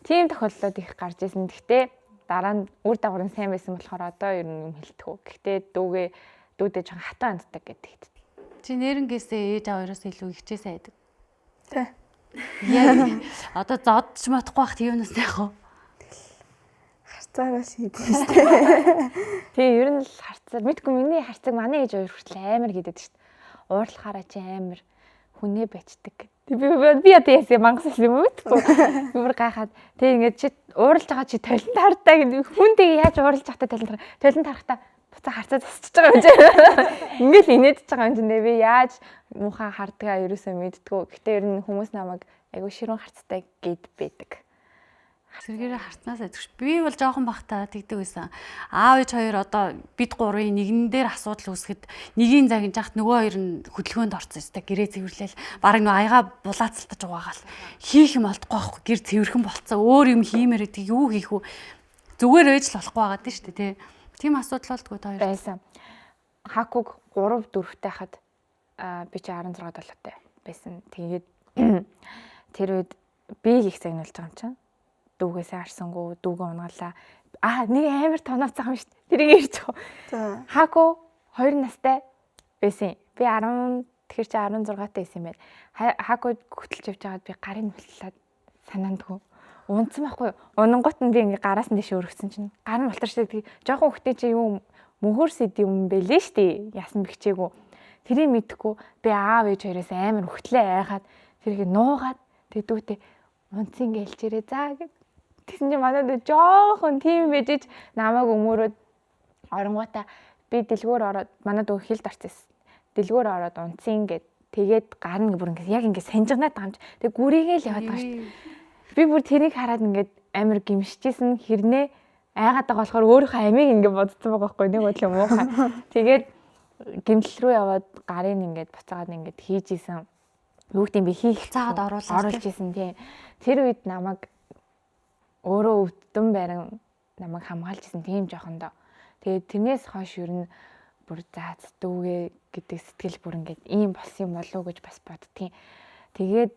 тийм тохиолдлууд их гарч ирсэн. Гэхдээ дараа нь үр дагавар нь сайн байсан болохоор одоо ер нь юм хэлдэг. Гэхдээ дүүдээ жоохон хатаа анддаг гэдэг. Чи нэрнгээсээ ээж аваараас илүү ихчээсэй байдаг. Тэ. Яг одоо зодч матахгүй бах тийм юмнаас яг уу. Харцаараа шийдсэн. Тэгээ ер нь л харцаар мэдгүй миний харцаг манай ээж хоёр хүртэл амар хийдэг шүү дээ. Уурлахаараа чи амар хүнээ бачдаг. Би одоо яасан мангас юм мэдгүй. Би бүр гайхаад тэгээ ингээд чи ууралж байгаа чи толинд хардаа гэдэг. Хүн тэгээ яаж ууралж байхдаа толинд харахтаа буцаа харцаа засчихж байгаа юм чи. Ингээл инээдэж байгаа юм чи би яаж муухай хардгаа ерөөсөө мэддгүү. Гэтэ ер нь хүмүүс намайг айгуу ширүүн харцтай гэд байдаг. Сэргээрээ харцнаас айдагш. Би бол жоохон бахтаа тэгдэг байсан. Аав ээж хоёр одоо бид гурвын нэгэн дээр асуудал үүсгэхэд нэгийг загинж яхад нөгөө хоёр нь хөдөлгөөнд орсон юм. Гэрээ цэвэрлээл бараг нөгөө аяга булаацалтаж угаагаал. Хийх юм олдохгүй байхгүй. Гэр цэвэрхэн болцсон. Өөр юм хиймээр гэдэг юу хийх үү? Зүгээр ээж л болохгүй байгаа дээ шүү дээ, тий. Тийм асуудал болдгоо та хоёр. Байсан. Хакуг 3 4-тэй хахад би чи 16 7-тай байсан. Тэгээд тэр үед би их загнуулж байгаа юм чинь. Дүүгээс арсангүй, дүүгээ унгаалаа. Нэг амар тонооцсон юм шүү дээ. Тэрийг ярьж байгаа. За. Хаку 2 настай байсан. Би 10 тэгэхээр чи 16-тай байсан юм байна. Хаку хөтлж явж байгаад би гарын хөлтлээд санаандгүй. Унцсан байхгүй юу? Унангууд нь би ингээ гараас нь дэше өргөсөн чинь гар нь болторч тэг жоохон хөхтэй чи юу мөнхөрс идэв юм бэлээ штий. Яасан бихчээгүй. Тэрийг мэдхгүй би аав ээж хоёроос амар хөхтлээ айгаад тэрийг нуугаад тэгдүүтээ унцын гэлж ирээ заа гэд. Тэгсэн чинь манайд жоохон тийм бэжиж намайг өмөрөөд оронгуудаа би дэлгүүр ороод манайд өг хилд орчихсон. Дэлгүүр ороод унцын гэд тэгээд гар нь бүр ингээ яг ингээ санжигнаад байгаа юм чи. Тэг гүрийгээ л яваад байгаа штий. Би бүр тэрийг хараад ингээд амар гимшижсэн хэрнээ айгаад байгаа болохоор өөрийнхөө амийг ингээд бодсон байгаа байхгүй нэг бодлоо муухай. Тэгээд гимтэл рүү яваад гарын ингээд буцаагаад ингээд хийж исэн. Юу гэдэг би хийх цаагаад оруулж исэн тийм. Тэр үед намайг өөрөө өвдөн байран намайг хамгаалж исэн тийм жоохондоо. Тэгээд тэрнээс хойш ер нь бүр заац дүүгээ гэдэг сэтгэл бүр ингээд ийм болсон юм болов уу гэж бас боддгийн. Тэгээд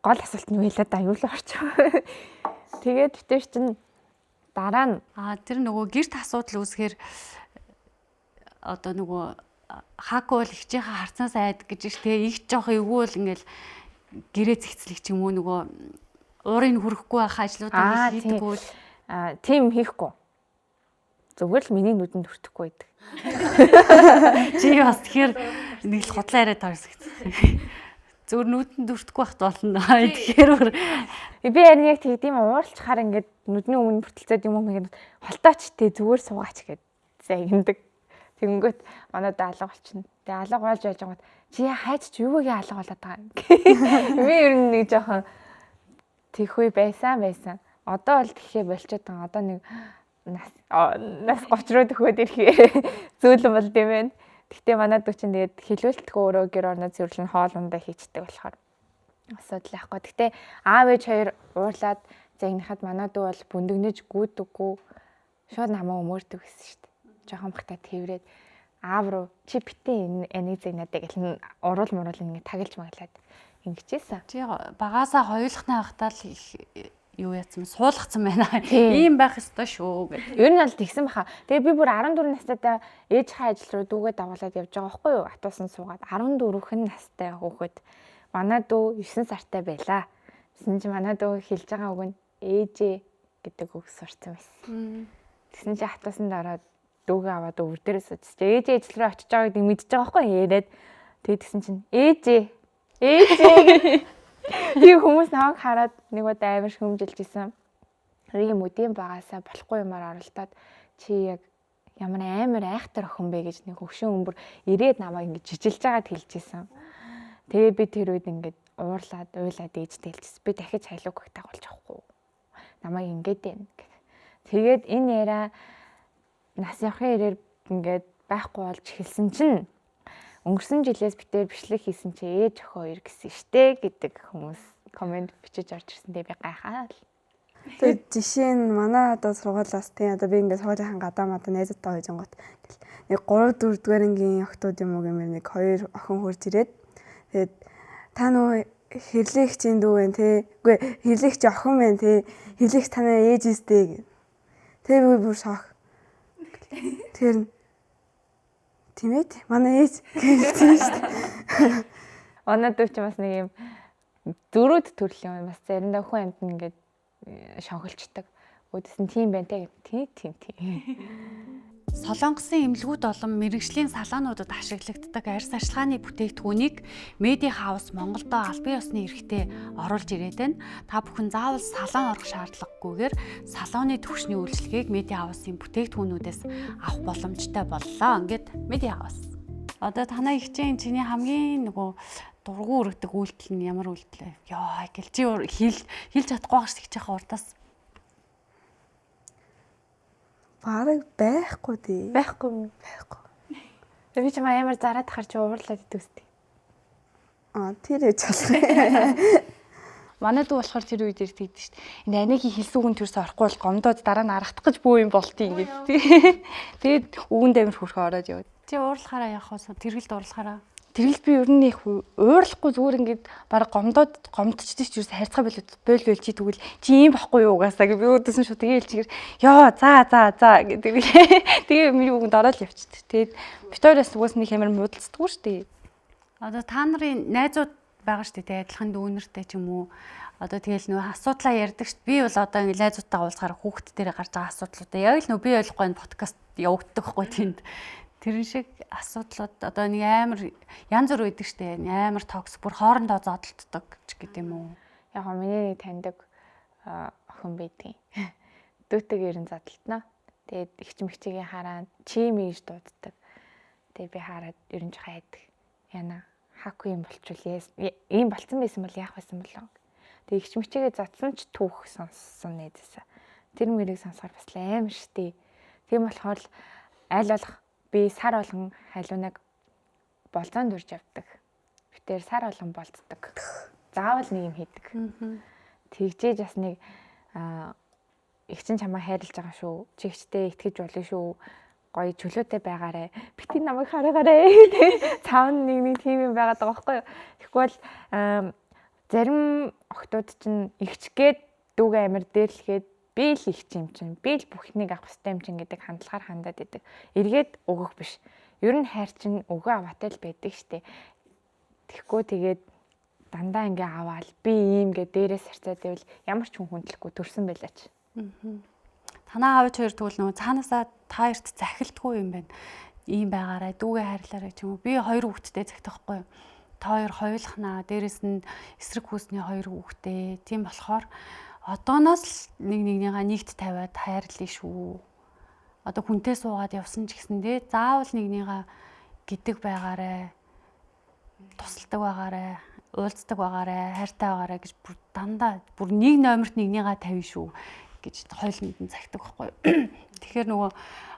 гол асуулт нь байлаа да юу л орчих. Тэгээд битэр чинь дараа нь Тэр нөгөө гэрт асуудал үүсгэхээр одоо нөгөө хаку бол ихчийнхээ харцнаас айд гэж тэгээ их жоох эвгүй бол ингээл гэрээ зэгцлэх ч юм уу нөгөө уурыг хүрэхгүй байх ажлуудаа хийдэггүй. Тийм хийхгүй. Зүгээр л миний нүдэнд хүртэхгүй байдаг. Чи бас тэгэхээр нэг л хотлоо яриад таарсагт. Зүгээр нүдэнд хүртэхгүй байхт болно. Тэгэхээр би харин яг тэгдэм ууралчхаар ингээд нүдний өмнө бүртэлцээд юм ингээд холтооч тий зүгээр суугаач гэд загиндаг. Тэнгөт манайд алга болчихно. Тэгээ алга болж байж байгаа чи хайч ч юугийн алга болоод байгаа юм. Би ер нь нэг жоохон тэхүй байсан. Одоо бол тэгэхээр болчиход байгаа. Одоо нэг нас 30 руу төхөөд ирэхээр зөөлөн болд юм байна. Гэхдээ манайд чинь тэгээд хилүүлтгөө өөрөө гэр орноо зөвлөн хоол ундаа хийчдэг болохоор асуудал яахгүй. Гэхдээ аав ээж хоёр уурлаад загнахад манайд бол бүндгнэж гүйдэггүй шууд намаа өмөрдөг гэсэн шүү дээ. Жохон бахта тэрврээд аав руу чи битээ энийг загнаадаг гэл уруул муруул ингэ таглаж маглаад ингэжсэн. чи багаасаа хоёулахнаа байхдаа л юу яцсан суулгацсан байна. Ийм байх ёстой шүү гэдэг. Ер нь бол тэгсэн баха. Тэгээ би бүр 14 настайдаа ээжийнхээ ажил руу дүүгээ дагуулад явж байгаа байхгүй юу? Атуусан суугаад 14хэн настай хүүхэд манай дүү 9 сартай байлаа. Тэсэн чи манай дүү хэлж байгаа үг нь ээжээ гэдэг үг сурцсан байсан. Тэсэн чи атуусан дараа дүүгээ аваад өвөр дээрээс очиж ээжээ ажил руу очиж байгаа гэдэг мэдчихэж байгаа байхгүй яриад. Тэгээ тэгсэн чинь ээжээ тийм хүмүүс намайг хараад нэг удаа амар шөмжилж исэн. Ийм үдийн багаасаа болохгүй юмар оролдоод чи яг ямар амар айхтар охин бэ гэж нэг хөвшин өмбөр ирээд намайг ингэж жижилж байгаад хэлж исэн. Тэгээ би тэр үед ингээд уурлаад уйлаад ээжтэй хэлчихсэн. Би дахиж халууг тагуулж авахгүй. Намайг ингээд байна. Тэгээд энэ яриа нас явахын ирээр ингээд байхгүй болж эхэлсэн чинь өнгөрсөн жилээс битээр бичлэг хийсэн чи ээж охин хоёр гэсэн штэ гэдэг хүмүүс комент бичиж орж ирсэн. Тэгээ би гайхаад. Тэгээд жишээ нь манай одоо сургуулиас тий одоо би ингээд сургуулийн гадаа мада найзтай байж ангууд нэг 3 4 дугаар ангийн охтууд юм уу гэмээр нэг 2 охин хурж ирээд тэгээд та нөгөө хэрлэгчийн дүү вэ тий үгүй хэрлэгч охин байна тий хэрлэгч танаа ээж өстэй гэ. Тэгээ би бүр шок. Тэр тимэт манай ээж гэсэн шүү дээ. Манай дүү ч бас нэг юм дөрөв төрлийн юм бас заримдаа хүн амт ингээд шонхолчдаг. Өөдсөн тийм байна те. Тийм. Солонгосын эмнэлгүүд болон мэрэгжлийн салаануудад ашиглагддаг арьс ашилгааны бүтээгдэхүүнийг Медиа хаус Монголдо албан ёсны эрхтэй оруулж ирээд байна. Та бүхэн заавал салаан орох шаардлагагүйгээр салооны түвшний үйлчилгээг Медиа хаусын бүтээгдэхүүнүүдээс авах боломжтой боллоо. Ингээд Медиа хаус. Одоо танаа ихчийн чиний хамгийн нөгөө дургу өргөдөг үйлдэл нь ямар үйлдэл вэ? Яа гэл чи хэлж чадахгүй байгаа шиг чихээ урдаас. Бараг байхгүй тий. Байхгүй. Би ч амар зараад харж уурлаад идэвстэй. Тэр ээж болох. Манай дүү болохоор тэр үед ирдэг шүү дээ. Энэ анигийн хэлсүүгэн төрс орохгүй бол гомдоод дараа нь аргахдах гэж бөө юм болтыг ингээд тий. Тэгээд өвөнд амир хөрхөө ороод яваад. Чи уурлахаараа явах уу? Тэргэлд уурлахаараа. Тэргэлд би ер нь их уурлахгүй зүгээр ингээд баг гомдчихдээ ч ерөөс хайрцгаа бойл чи тэгвэл чи юм байхгүй юу угаасаа гэж би өөдөөсөн шүү тэгээ хэлчихээр ёо за гэдэг. Тэгээ миний үгэнд ороод явчихд. Тэгээд Викториас угаас нэг хэмээр муудалцдаггүй шүү дээ. Одоо та нарын найзууд байгаа шүү дээ адилхан дүүнертэй ч юм уу. Одоо тэгэл нөө асуудлаа ярьдаг шүү. Би бол одоо ингэ найзуудтайгаа уулзахаар хүүхд дээр гарч байгаа асуудлуудаа яг л нөө би ойлгохгүй энэ подкаст явагддаг байхгүй тэнд. Тэрэн шиг асуудлууд одоо нэг амар янз бүр байдаг штэ амар токс бүр хоорондоо зодтолддог ч гэдэм юм уу. Яг гоо миний таньдаг охин байдгийн. Дүүтэйг ерэн зодтолтно. Тэгээд ихч мэгчигийн хараа чим ийж дууддаг. Тэгээд би хараад ерэн ч хайдаг. Яна хаку юм болчвол ийм болцсон байсан бол яах байсан болоо. Тэгээд ихч мэгчигээ зодсон ч түүх сонссон нээдсэн. Тэр мөрийг сонсохоор бас амар штэ. Тийм болохоор аль болох би сар болгон халуунаг болцоонд урж явдаг. Битээр сар болгон болцдог. Заавал нэг юм хийдэг. Тэгжээж бас нэг их чинь чамаа хайрлаж байгаа шүү. Чи ихтэй итгэж болно шүү. Гоё чөлөөтэй байгаарэ. Бити намайг хараагаарэ. Цаав нэг тийм юм байгаад байгаа байхгүй юу? Тэгвэл зарим охтууд чинь ихчгээд дүүгээ амир дээрлэхэд би л их юм чинь. Би л бүхнийг авах хэрэгтэй юм чинь гэдэг хандлагаар хандаад идэг. Эргээд өгөх биш. Ер нь хайр чинь өгөө аваатай л байдаг штэ. Тэгэхгүй тэгээд дандаа ингээ аваал би ийм гэ дээрээс харцаад байвал ямар ч хүн хүндлэхгүй төрсөн байлаач. Танаа аавч хоёр тэгвэл нөгөө цаанаасаа та хоёрт захилдгүй юм байна. Ийм байгаарай, дүүгээ хайрлаарай ч юм уу. Би хоёр хүүхэдтэй захидахгүй юу? Та хоёр хоёулахнаа, дээрэс нь эсрэг хүүсний хоёр хүүхэдтэй. Тийм болохоор одооноос л нэгнийгаа нэгт тавиад хайрлая шүү. Одоо хүнтэй суугаад явсан ч гэсэндээ заавал нэгнийгаа гэдэг байгаарай. Тусалдаг байгаарай, уулздаг байгаарай, хайртай байгаарай гэж бүр дандаа бүр нэг номерт нэгнийгаа тавина шүү гэж хойлонд нь цагдаг байхгүй юу. Тэгэхээр нөгөө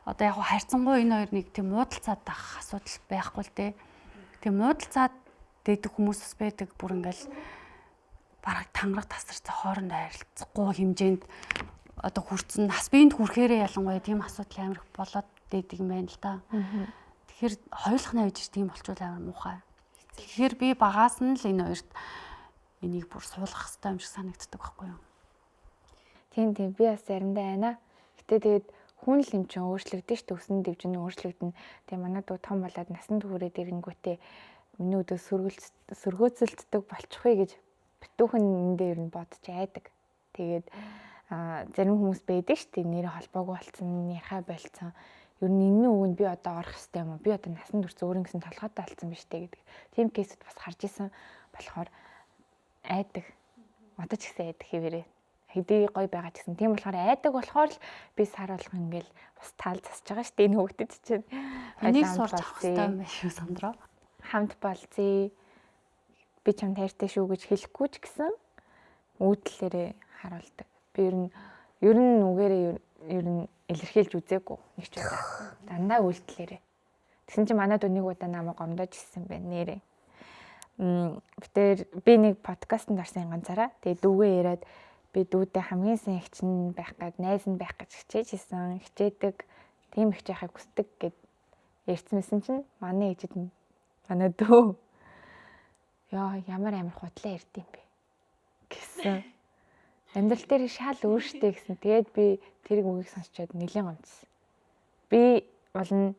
одоо яг хайрцангуй энэ хоёр нэг тийм муудалцаад байх асуудал байхгүй л дээ. Тийм муудалцаад дээдэг хүмүүсс байдаг бүр ингээл бараг тангараг тасарч хоорондоо харилцахгүй хэмжээнд одоо хүрцэн нас биенд хүрэхээрээ ялангуяа тийм асуудал амар их болоод дээдэг юм байна л да. Тэгэхээр хоёулахнаа гэж тийм болчвол амар муухай. Тэгэхээр би багаас нь л энэ хоёрт энийг бүр суулгах хэрэгтэй юм шиг санагддаг байхгүй юу? Тийм би бас заримдаа байна. Гэтэ тэгээд хүн л юм чинь өөрчлөгдөн шүү дээ. Өснө дэвжин өөрчлөгдөн. Тэгээ манай дүү том болоод насан туршид ирэнгүүтээ миний өдөө сөргөөцөлддөг болчихъя гэж битүүхэн эндээ ер нь бодож айдаг. Тэгээд зарим хүмүүс байдаг шүү дээ. Нэрээ холбоогүй болсон, ярихаа болцсон. Ер нь энэний үгэнд би одоо орох хэрэгтэй юм уу? Би одоо насан турш өөр ингэсэн толгойтой болсон биз дээ гэдэг. Тийм кейсүүд бас харж исэн болохоор айдаг. Одоо ч гэсэн айдаг хэвээрээ. Хэдий гоё байгаа ч гэсэн. Тийм болохоор айдаг болохоор л би сар болгон ингээл бас таал засаж байгаа шүү дээ энэ хүүхдэд чинь. Энийг сурч авах хэрэгтэй юм байна шүү сандраа. Хамт болцъя. Би чамд хайртай шүү гэж хэлэхгүй ч гэсэн үүдлээрээ харуулдаг. Би ер нь нүгээрээ ер нь илэрхийлж үзээгүй нэг ч удаа. Дандаа үйлдэлээрээ. Тэгсэн чинь манай дүү нэг удаа намайг гомдож ирсэн байна нэрээ. Би нэг подкастт орсон ганцаараа. Тэгээ дүүгээ яриад би дүүдээ хамгийн сайн эгч нь байх гээд найз нь байх гэж хичээж исэн. Хичээдэг, тийм их яхахыг хүсдэг гэд ярьсан чинь манай ээжид нь манай дүү яа ямар амар худлаа ярьд юм бэ гэсэн. Амьдрал дээр шал өөрштэй гэсэн. Тэгээд би тэрийг үгийг сонсчоод нэлээд гомдсон. Би болно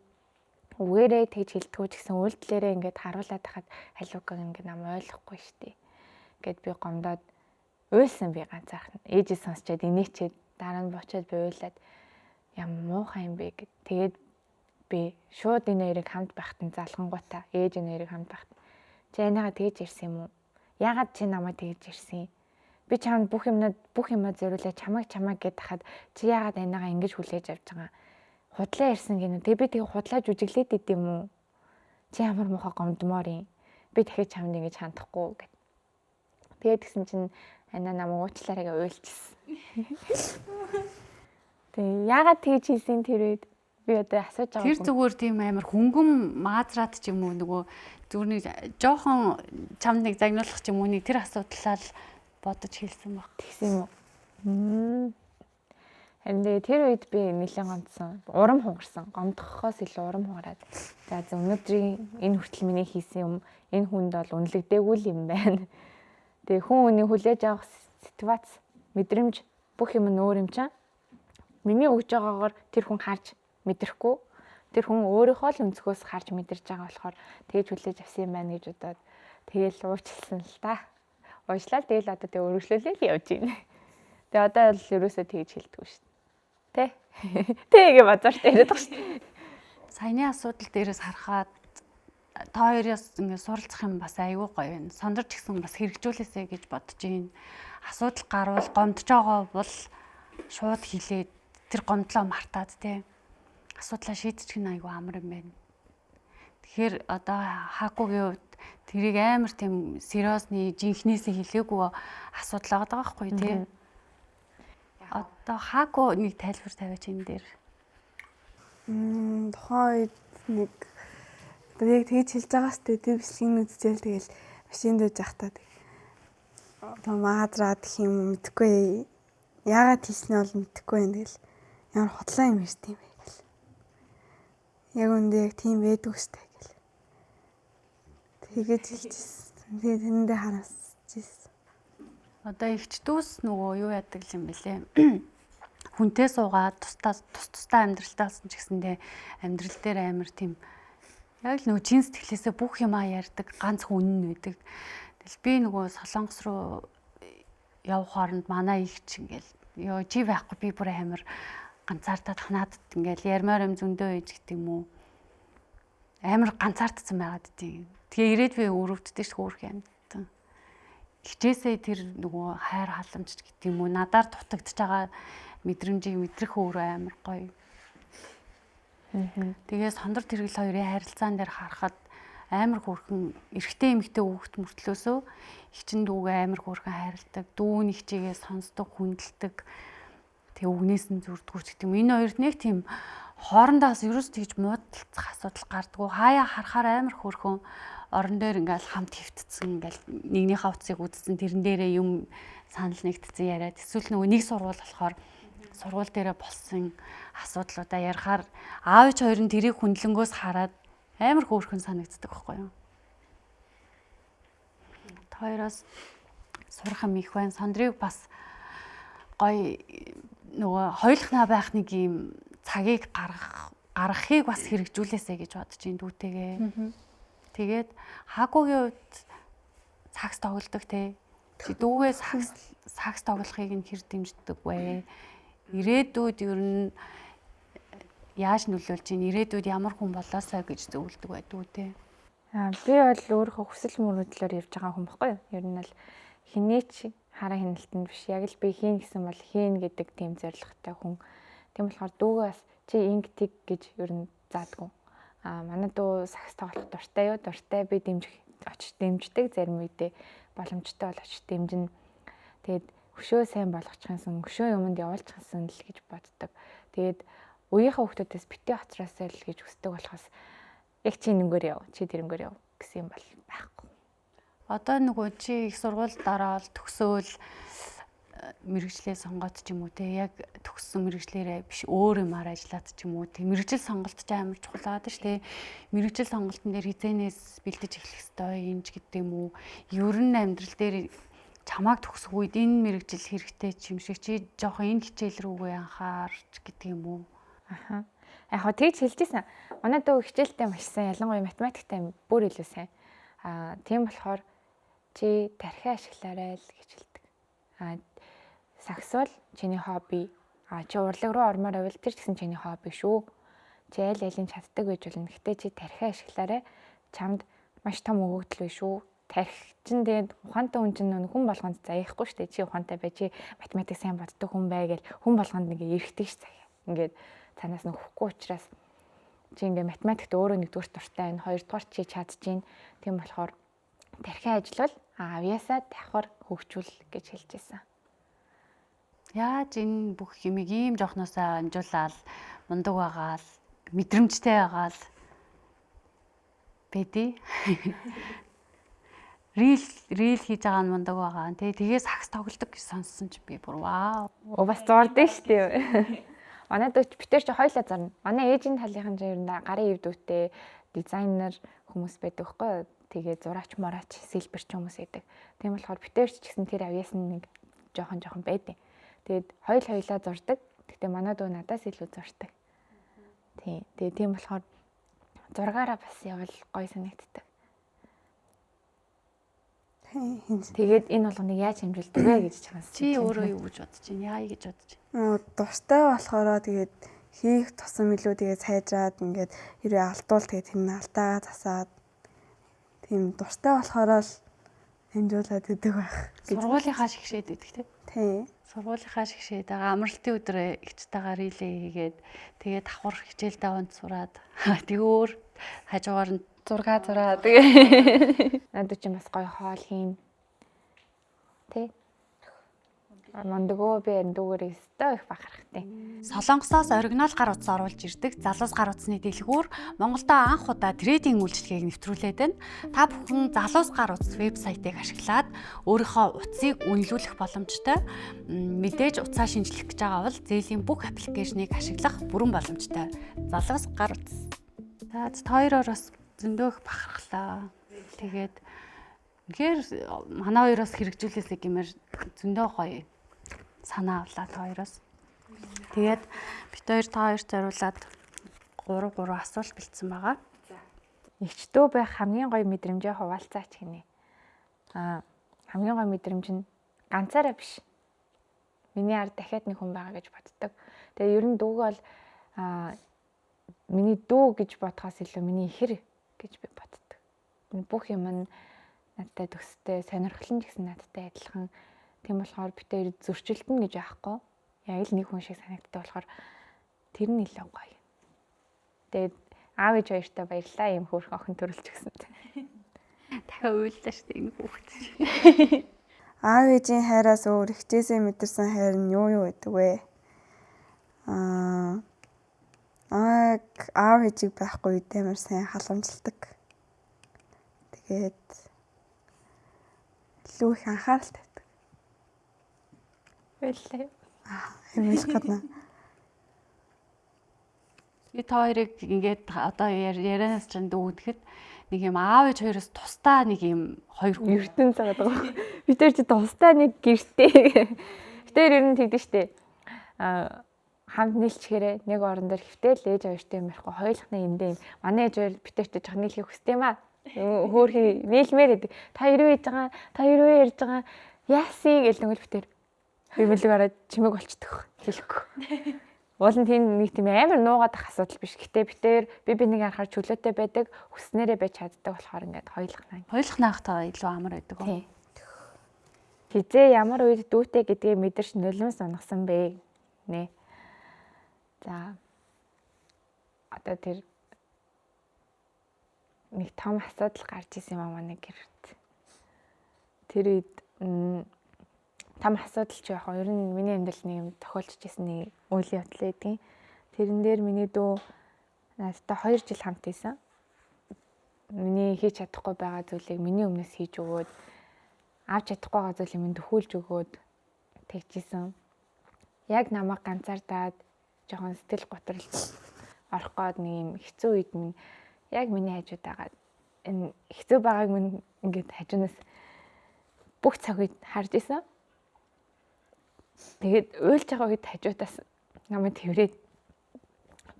үгээрээ тэгж хэлдэггүй ч гэсэн үйлдэлээрээ ингээд харуулад хахад халиугаг ингээд нам ойлгохгүй штий. Гэт би гомдоод уйлсан би ганцаархан. Ээжээ сонсчоод инээчээд дараа нь буучаад би уйлаад ямар муухай юм бэ гэд. Тэгээд би шууд энэ хоёрыг хамт байхад нь залхангуудаа ээж энэ хоёрыг хамт байхад чи энийгээ тэгж ирсэн юм уу? Яагаад чи намайг тэгж ирсэн? Би чамд бүх юмаа зориулаад чамайг гэд хахад чи яагаад энийгээ ингэж хүлээж авч байгаа? Худлаа ирсэн гинэ. Тэгээ би тэгээ худлаа жүжиглээд идэм юм уу? Чи ямар муухай гомдмоор юм? Би дахиж чамд ингэж хандахгүй гэд. Тэгээд гисэн чинь ана намайг уучлаарай гэж уйлчихсан. Тэгээ яагаад тэгж хийсэн тэр үед би одоо асууж байгаа. Тэр зүгээр тийм амар хөнгөн маазраад ч юм уу нөгөө зүгээр нэг жоохон чамд нэг загнуулах ч юм уу нэг тэр асуудлаа л бодож хэлсэн баг. Тэгсэн юм уу? Харин тэр үед би нэлээд гомдсон. Урам хугарсан. Гомдохоос илүү урам хугараад. За өнөөдрийн энэ хүртэл миний хийсэн юм энэ хүнд бол үнэлэгдээгүй л юм байна. Тэгээ хүн үнийг хүлээж авах ситуац, мэдрэмж бүх юм нь өөр юм чам. Миний өгж байгаагаар тэр хүн харж мэдрэхгүй. Тэр хүн өөрийнхөө л өнцгөөс харж мэдэрч байгаа болохоор тэгж хүлээж авсан юм байна гэж бодоод тэгээл уучлсан л та. Уучлаа тэгэл одоо тэг өргөжлүүлээ л явж байна. Тэгээ одоо л ерөөсөө тэгж хэлдэггүй шүү дээ. Тэгээ базарт яриад байгаа шүү дээ. Саяны асуудал дээрээс харахад та хоёроос ингэ суралцах юм бас айгүй гоё байна. Сондарч гисэн бас хэрэгжүүлээсэй гэж бодож байна. Асуудал гарвал гомдож байгаа бол шууд хэлээд тэр гомдлоо мартаад тий. Асуудлаа шийдчих нь айгүй амар юм байна. Тэгэхээр одоо хакугийн хувьд тэрийг амар тийм сериосны жинхнээсээ хэлээгүй асуудал байгаа байхгүй тий. Одоо хаку нэг тайлбар тавиач энэ дээр. Тухайн үед нэг одоо яг тэгж хэлж байгаа сте тэр бичлэгийн үзэл тэгэл машинд ууж явахдаа одоо маазраад гэх юм мэдгүй яагаад хийснээ бол мэдэхгүй байна. Тэгэл ямар хотлоо юм ирд юм бэ гэл. Яг үндэ яг тийм байдгүй штэ гэл. Тэгээд хэлчихсэн. Тэгээд тэндээ хараасчихсэн. Одоо ихчдүүс нөгөө юу яадаг юм бэлээ. Хүнтэй суугаад тусдаа амьдралтаа болсон ч гэсэндээ амьдрал дээр амар тийм яг л нөгөө чин сэтгэлээсээ бүх юмаа ярьдаг, ганц хүн нь байдаг. Тэгэл би нөгөө Солонгос руу явах хооронд манай ихч ингээл ёо чи байхгүй би бүр амар ганцаардаад ханаад ингээл ярмаар юм зөндөө ээж гэдэг юм уу. Амар ганцаардсан байгаад тийм. Тэгээ ирээд би өрөвддөг ш хөөрх юм. Хичээсээ тэр нөгөө хайр халамж гэдэг юм уу надаар дутагдж байгаа мэдрэмжийг мэдрэх өөрөө амар гоё. Тэгээ сондөр тэргэл хоёрын харилцаан дээр харахад амар хөөрхөн эрэгтэй эмэгтэй хүүхэд мөртлөөсөө хичин дүүгээ амар хөөрхөн хайрладаг, дүү нэг чигээ сонсдог, хүндэлдэг. Тэгээ үгнээс нь зүрдгүүч гэдэг юм. Энэ хоёрт нэг тийм хоорондоос ерөөс тэгж муудалцах асуудал гардггүй. Хаяа харахаар амар хөөрхөн орон дээр ингээл хамт хөвтцэн ингээл нэгнийхээ утсыг үзсэн тэрэн дээрээ юм санал нэгтцэн яриад эсвэл нөгөө нэг сургууль болохоор сургууль дээрээ болсон асуудлуудаа ярихаар аав ээж хоёр нь тэрийг хүндлэнгөөс хараад амар хөөрхөн санагддаг байхгүй юу. Хоёроос сурах юм их байна. Сондрыг бас гоё нөгөө хоёулахнаа байх нэг юм цагийг гаргахыг бас хэрэгжүүлээсэй гэж бодож ин дүүтэйгээ. Тэгээд хаагуугийн хувьд сакс тоглодог те. Дүүгээ сакс тоглохыг нь хэр дэмждэг вэ? Ирээдүйд ер нь яаж нөлөөлж ийн ирээдүйд ямар хүн болоосаа гэж зөвлөдөг байдгүй те. Би бол өөрөө хүсэл мөрөөдлөөр явж байгаа хүн байхгүй юу? Ер нь бол хинээч хараа хяналтанд биш. Яг л би хийн гэсэн бол хийн гэдэг тийм зорилготой хүн. Тийм болохоор дүүгээ бас чи ингэдэг гэж ер нь заадгүй. Манай дүү сакс тоглох дуртай юу? Дуртай би очиж дэмждэг зарим үедээ боломжтой бол очиж дэмжинэ. Тэгээд хөшөө сайн болгочихсан, хөшөө юмд явуулчихсан л гэж боддог. Тэгээд үеийнхээ хүүхдүүдээс битээ хоцроосоо л гэж хүсдэг болохоос яг чи нэгээр яв, чи тэрнгээр яв гэсэн юм бол байхгүй. Одоо нөгөө чи их сургууль дараал төгсөөл мэрэгчлээ сонгоод ч юм уу те яг төгссөн мэрэгчлэрээ биш өөр юмар ажиллаад ч юм уу те мэрэгжил сонголт ч амар чухал байдаг ш те мэрэгжил сонголтын дээр хизээнээс бэлдэж эхлэх ёстой юм ч гэдэг юм уу ер нь амьдрал дээр чамааг төгсөх үед энэ мэрэгжил хэрэгтэй ч юм шиг чи жоохон энэ хичээл рүүгээ анхаарч гэдэг юм уу аха яг хоо тэгж хэлжсэн манай дүү хичээлтэй маш сайн ялангуяа математиктай бүр илүү сайн тийм болохоор чи тархи ашиглаарай л гэж хэлдэг сакс бол чиний хобби. Чи урлаг руу ормоор байвал тэр ч гэсэн чиний хобби шүү. Чи аль алийг чаддаг байж болно. Гэхдээ чи тархи ашиглаарай. Чамд маш том өгөгдөл биш шүү. Тархи чинь тэгээд ухаантай хүн чинь хүн болгонд заяахгүй шүү дээ. Чи ухаантай бай. Чи математик сайн боддог хүн бай гэл хүн болгонд ингээ эргэдэг ш заяа. Ингээд цаанаас нь хөхгүй учраас чи ингээ математикт өөрөө нэгдүгээр дуртай байна. Хоёрдугаар чи чадчихээн. Тийм болохоор тархи ажил бол авьяасаа давхар хөгжүүл гэж хэлж байсан. Яаж энэ бүх юмыг ийм жоохносоо амжуулаад мундаг байгаал мэдрэмжтэй байгаал бэдий. Рил хийж байгаа нь мундаг байгаа. Тэгээ сакс тоглодог гэж сонссон чи би бүр вау. Бас зурдаг шүү дээ. Манай дүүч битэр чи хоёлаа зарна. Манай ээжийн талынхан чинь ер нь гарын ив дүүтэй дизайнер хүмүүс байдаг байхгүй юу? Тэгээ зураач мораач сэлбэрч хүмүүс байдаг. Тийм болохоор битэр ч гэсэн тэр авьяас нэг жоохон байдаг. Тэгээд хоёлаа зурдаг. Гэхдээ манай дүү надаас илүү зурдаг. Тийм болохоор зургаараа бас явал гоё санагддаг. Тэгээд энэ болгоныг яаж хэмжүүлдэг вэ гэж чамаас. Чи өөрөө юу гэж бодож байна? Яа гэж бодож байна? Дуртай болохоороо тэгээд хийх тусам илүү тэгээд сайжраад ингээд хэрвээ алдвал тэгээд тэр нь алдаагаа засаад тийм дуртай болохоороо л хэмжүүлээд идэг байх. Сургуулийнхаа шигшээд идэг тий. Сургуулийнхаа шигшээд байгаа амралтын өдрөө ихчтэйгээр рилээ хийгээд тэгээд давхар хичээлдээ онц сураад тэгээ өөр хажуугаар нь зураг зураа тэгээ надад чинь бас гоё хоол хийн. Тэ. Мондгоо би эндүүгээр өстой их бахархтай. Солонгосоос оригинал гар утас оруулж ирдэг залуус гар утасны дэлгүүр Монголдо анх удаа трейдинг үйлчилгээг нэвтрүүлээд байна. Та бүхэн залуус гар утас вебсайтыг ашиглаад өөрийнхөө утсыг үнэлүүлэх боломжтой. Мэдээж утсаа шинжлэх гэж байгаа бол зээлийн бүх аппликейшнийг ашиглах бүрэн боломжтой. Залуус гар утас. За хоёроор бас зөндөө их бахархлаа. Тэгээд үнэхээр манай хоёроос хэрэгжүүлээсэй гэмээр зөндөө гоё санаа авлаа та хоёроос. Тэгээд бид хоёр та хоёрт зориулаад 3 асуулт бэлдсэн байгаа. Эгчдөө байх хамгийн гоё мэдрэмжээ хуваалцаач гинэ. Хамгийн гоё мэдрэмж нь ганцаараа биш. Миний ард дахиад нэг хүн байгаа гэж боддог. Тэгээ ер нь дүүг бол миний дүү гэж бодхоос илүү миний ихэр гэж би боддог. Бүх юм нь надтай төстэй, сонирхол нь гэсэн надтай адилхан. Тийм болохоор бид хоёр зөрчилдөн гэж аахгүй. Яг л нэг хүн шиг санагддаг болохоор тэр нь илүү гоё. Тэгээд аав ээж хоёртаа баярлалаа юм хөөрхөн охин төрүүлж өгсөн. Дахиад уйллаа шүү дээ энэ хүүхэд. Аав ээжийн хайраас өөр ихжээсээ мэдэрсэн хайр нь юу гэдэг вэ? Аав ээжийг байхгүй үед амар сайн халамжилдаг. Тэгээд илүү их анхаарал тавьдаг. Баярлалаа. Эмээх гадна. Би та хоёрыг ингээд одоо ярианаас ч дүүдэхэд нэг юм аав ээж хоёроос тусдаа нэг юм хоёр хүн Ертөнц цагаад байгаа. Бид тэр чи тусдаа нэг гэртээ. Бид тэр ер нь тэгдэж штэ. Хамт нийлчихээрээ нэг орон дээр хөвтөл ээж хоёртой юм ярихгүй хоёулахны эндээ манай ээж хоёр бид тэр чи жах нийлхийг хүсдэг юм аа. Хөөхий нийлмээр гэдэг. Та юу хийж байгаа? Та юу ярьж байгаа? Яасыг гэл нэг л бид тэр бибэлэг хараад чимэг болчихдог хэлэхгүй. Уул нь тийм нэг тийм амар нуугаад ах асуудал биш. Гэтэ битээр би нэг анхаар чөлөөтэй байдаг, хүснээрээ байж чаддаг болохоор ингээд хоёулахнаах та илүү амар байдаг уу? Хизээ ямар үед дүүтэй гэдгийг мэдэрч нулимс унагсан бэ нэ. За. Одоо тэр нэг том асуудал гарч исэн юм аа манай гэрт. Тэр үед том асуудал ч яг ер нь миний амьдралд нэг юм тохиолдож ирсэн нэг үйл явдал байдгийн. Тэрэн дээр миний дүү надтай 2 жил хамт байсан. Миний хийж чадахгүй байгаа зүйлийг миний өмнөөс хийж өгөөд авч чадахгүй байгаа зүйлийг минь төхүүлж өгөөд тэгжсэн. Яг намайг ганцаардаад жоохон сэтгэл готролд орох гээд нэг юм хэцүү үед минь яг миний хажууд байгаа. Энэ хэцүү байгааг минь ингээд хажуунаас бүх цаг үед харж исэн. Тэгээд уйлж байгаа үед хажуудаас намайг тэрврээд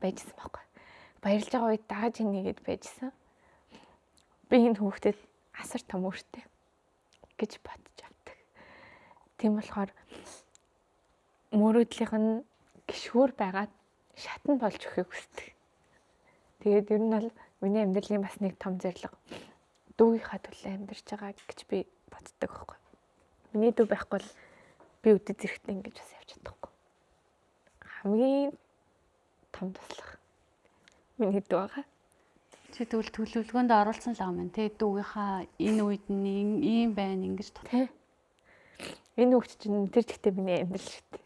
байжсэн байхгүй. Баярлж байгаа үед дааж инегээд байжсэн. Би энэ хүүхдэд асар том өөртөө гэж бодож авдаг. Тийм болохоор мөрөөдлийнх нь гişгүүр байгаад шатнд болж өгөхийг хүсдэг. Тэгээд ер нь бол миний амьдралын бас нэг том зорилго дүүгийнхаа төлөө амьдарч байгаа гэж би боддог байхгүй. Миний дүү байхгүй бол би үдэд зэрэгтэй ингэж бас явж чадахгүй. Хамгийн том туслах миний дүү байгаа. Чи тэгвэл төлөвлөгөөнд оруулсан л байгаа юм те дүүгийнхаа энэ үед нь ийм байна ингэж тэ. Энэ хүүхд чинь тэр жигтэй миний амьдрал шүү дээ.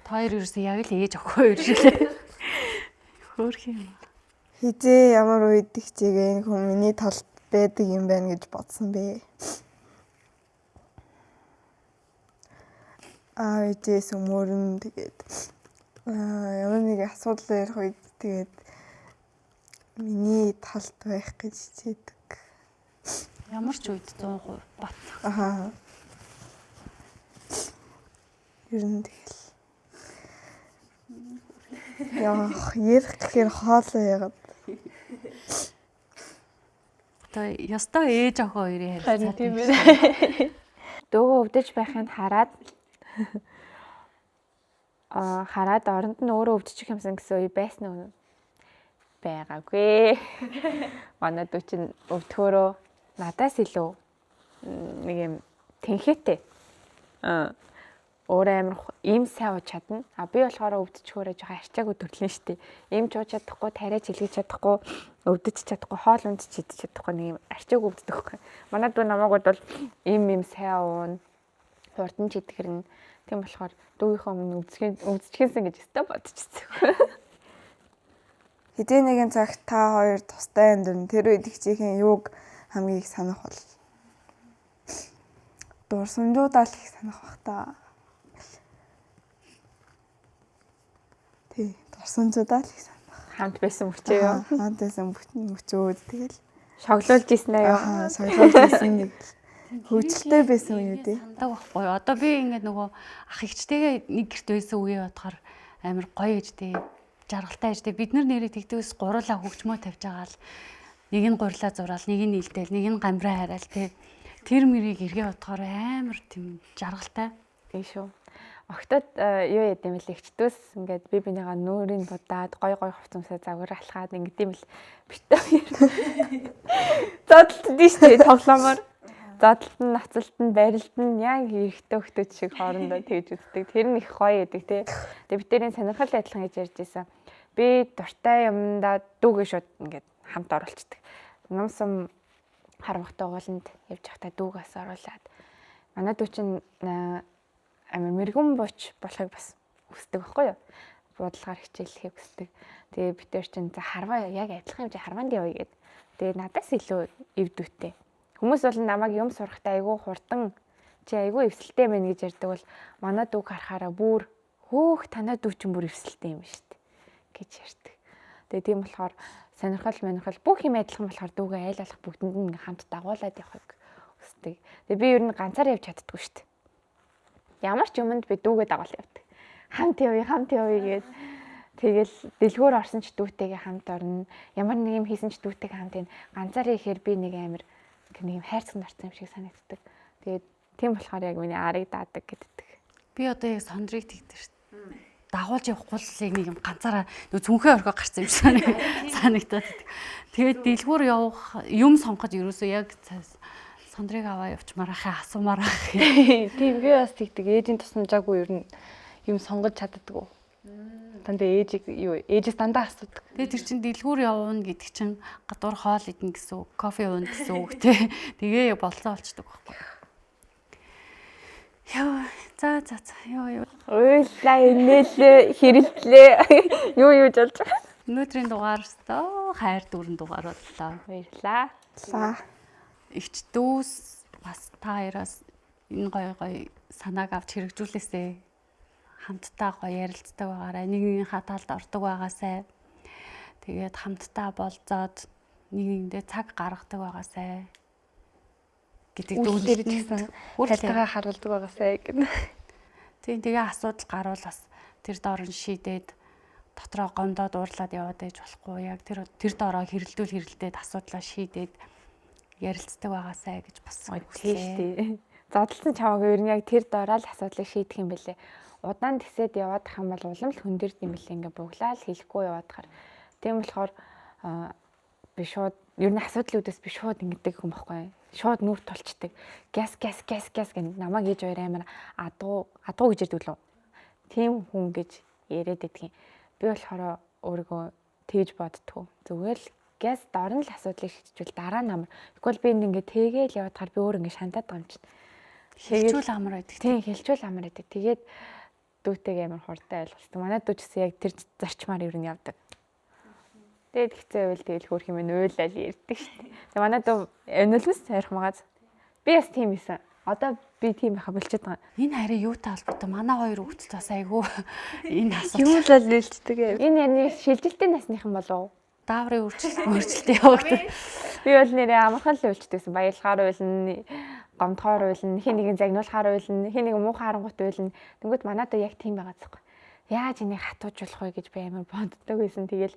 Та хоёр ерөөсөө яг л ээж охин хоёр шиг л хөөх юм. Хизээ ямар үед ихжээгээ энэ хүн миний талд байдаг юм байна гэж бодсон бэ. Ээжээс өмөрн тэгээд ямар нэг асуудал ярих үед тэгээд миний талд байх гэж хичээдэг. Ямар ч үед 100% бат. Аха. Ер нь тэгэл. Яах, ярих гэхээр хоолоо яагаад. Одоо ёстой ээж охин хоёрын харилцаа тийм ээ. Дөөгөө өвдөж байхыг хараад хараад оронд нь өөрөө өвдчих юмсан гэсэн үе байсан уу? Байгаагүй. Манай дүү чинь өвдөхөөрөө надаас илүү нэг юм тэнхээтэй. Өөрөө амар ийм сайн ууж чадна. Би болохоор өвдчихөөрөө жоохон арчаагүй төрлөн штэ. Ийм ч ууж чадахгүй, тариач хэлгэж чадахгүй, өвдөж чадахгүй, хоол ундч идэж чадахгүй нэг юм арчаагүй өвддөг. Манай дүү намайг бол ийм сайн уун. хурдан ч идэх хэрнэ. Тийм болохоор дүүгийнхөө өмнө үзчихсэн гэж өстой бодчихсон. Хэдий нэгэн цагт та хоёр тустай амьдрын тэр үед хичээхэн юуг хамгийн их санах бол дурсамжуудаа л их санах бах та. Тий, дурсамжуудаа л их санах. Хамт байсан мөчөө юу? Хамт байсан мөчөөд тэгэл Шоглуулж ийсэн аа юу? соёлоор байсан нэг хөвчлөлтэй байсан үе үү? Сандаг байхгүй юу? Одоо би ингээд нөгөө ах ихчтэйгээ нэг гэрт байсан үе бодохоор амар гоё ээжтэй, жаргалтай ээжтэй. Бид нар нэрээ тэгдэгс гурлаа хөгжмөө тавьж байгаа л нэг нь гурлаа зураал, нэг нь илдээл, нэг нь гамбраа хараал тий. Тэр мөрийг эргээ бодохоор амар тийм жаргалтай. Тийм шүү. Октод юу яд юм бэл ихчдөөс ингээд би бинийгаа нүүрийн будаад гой хувцамсаа загвар алхаад ингээд юм л битээ. Зодтолд нь штэ тоглоомоор. Зодтолд нь нацалт нь барилт нь яг эрэхтэй хөлтөд шиг хоорондоо тэгж үздэг. Тэр нь их гоё яадаг тий. Тэгээ битэрийн сонирхол адилхан гэж ярьж байсан. Би дуртай юмдаа дүүгээ шууд ингээд хамт оруулцдаг. Номсом харамхтай ууланд явж байхдаа дүүгээс оруулаад манай дүү чинь амар мэрэгэн бууч болохыг бас хүсдэг байхгүй юу? Буудалгаар хичээллэхийг хүсдэг. Тэгээ би тэр чинь за харваа яг адилхан хэмжээ харваанд явъя гэд. Тэгээ надаас илүү эвдүүтэй. Хүмүүс бол намайг юм сурахтаа айгүй хурдан чи айгүй эвсэлтэй мэн гэж ярьдаг бол манай дүүг харахаараа бүр хөөх танаа дүү чинь бүр эвсэлтэй юм шүү дээ гэж ярьдаг. Тэгээ тийм болохоор сонирхол бүх юм адилхан болохоор дүүгээ айл алах бүгдэнд нь хамт дагуулад явахыг хүсдэг. Тэгээ би ер нь ганцаар явж чаддаггүй шүү дээ. Ямар ч юмд би дүүгээ дагуул явдаг. Хамт явъя гэгээд тэгэл дэлгүүр орсон ч дүүтэйгээ хамт орно. Ямар нэг юм хийсэн ч дүүтэйгээ хамт ийн. Ганцаараа ихээр би нэг амар нэг юм хайрцаг нарцсан юм шиг санагддаг. Тэгээд тийм болохоор яг миний арыг даадаг гэдэг. Би одоо яг сондрыг тэгдэг шүү дээ. Дагуулж явахгүй л нэг юм ганцаараа нөө цүнхээ орхоо гарсан юм шиг санагдаад. Тэгээд дэлгүүр явах юм сонгоход ерөөсөө яг сондрыг аваа явчмаар ахаа асуумаар ах. Тийм би бас тэгдэг. Ээжийн тусламжаагүй ер нь юм сонгож чаддаггүй. Дандаа ээжээс дандаа асуудаг. Тэгээ тэр чин дэлгүүр явна гэдэг чин гадуур хоол идэх гэсэн үг, кофе ууна гэсэн үг тий. Тэгээ болцоо болчдөг байхгүй. Яа, за ёо. Ойлаа инээлээ хэрэлтлээ. Юу болж байгаа. Өнөөдрийн дугаар өстөө хайр дүүрэн дугаар боллоо. Баярлаа. Игч дүүс бас та хоёроос энэ гоё санааг авч хэрэгжүүлээсэй. Хамтдаа гоё ярилцдаг байгаарай. Нэгнийхээ талд ордог байгаасай. Тэгээд хамтдаа болзоод нэгэндээ цаг гаргадаг байгаасай. Гэдэг дүүнээр гэсэн хайлтгаа харуулдаг байгаасай гэдэг. Тийм тэгээ асуудал гарвал бас тэр доорн шийдээд дотроо гомдоод уурлаад яваад байж болохгүй. Яг тэр доороо хэрэлдээд асуудлаа шийдээд ярилцдаг байгаасай гэж бас хэлээ. Зодтолсон чамаагүй ер нь яг тэр доороо л асуудлыг шийдэх юм бэлээ. Удаан тэсэд яваадах юм бол улам л хөндөрд юм бэлээ. Ингээ буглаа л хэлэхгүй яваадахаар. Тийм болохоор би шууд ер нь асуудлын үдээс би шууд ингэдэг юм баггүй. Шууд нүрт толчдаг. Газ гэх намайг ээж хоёр амар адуу гэж ярьдаг лөө. Тийм хүн гэж яриад байдгийн. Би болохоор өөрийгөө тэгж боддгоо. Зүгээр л газ дорн л асуудлыг шийдчихвэл дараа нь амар. Тэгвэл би ингээд тэгээл яваадахаар би өөр ингээд шантаад байгаа юм чинь. Хэлжүүл амар байдаг. Тийм хэлжүүл амар байдаг. Тэгээд дүүтэйгээ амар хурдан ойлголцдог. Манай дүү ч гэсэн яг тэр зарчмаар ер нь явдаг. Тэгээд хэцүү байвал тэгэл хөөх юм уйлал ярьдаг шүү дээ. Тэгээ манай дүү өнөлмөс сайрах магаз. Би бас тийм байсан. Одоо би тийм байха болчиход байгаа. Энэ харин юутай холбоотой? Манай хоёр хүүхэд бас айгүй энэ асуудал. Юу л нээлтдэг. Энэ ярны шилжилтийн насныхан болов уу? Дааврын өөрчлөлттэй явагдав. Би бол нэрээ амархан л үйлчлдэгсэн. Баялгаар уйлна, гомдохоор уйлна, хин нэгэн загнуулахаар уйлна, хин нэгэн муухай харангуут уйлна. Тэнгүүд манай дүү яг тийм байгаа зү. Яаж энийг хатуужуулах вэ гэж би амар боддог байсан. Тэгэл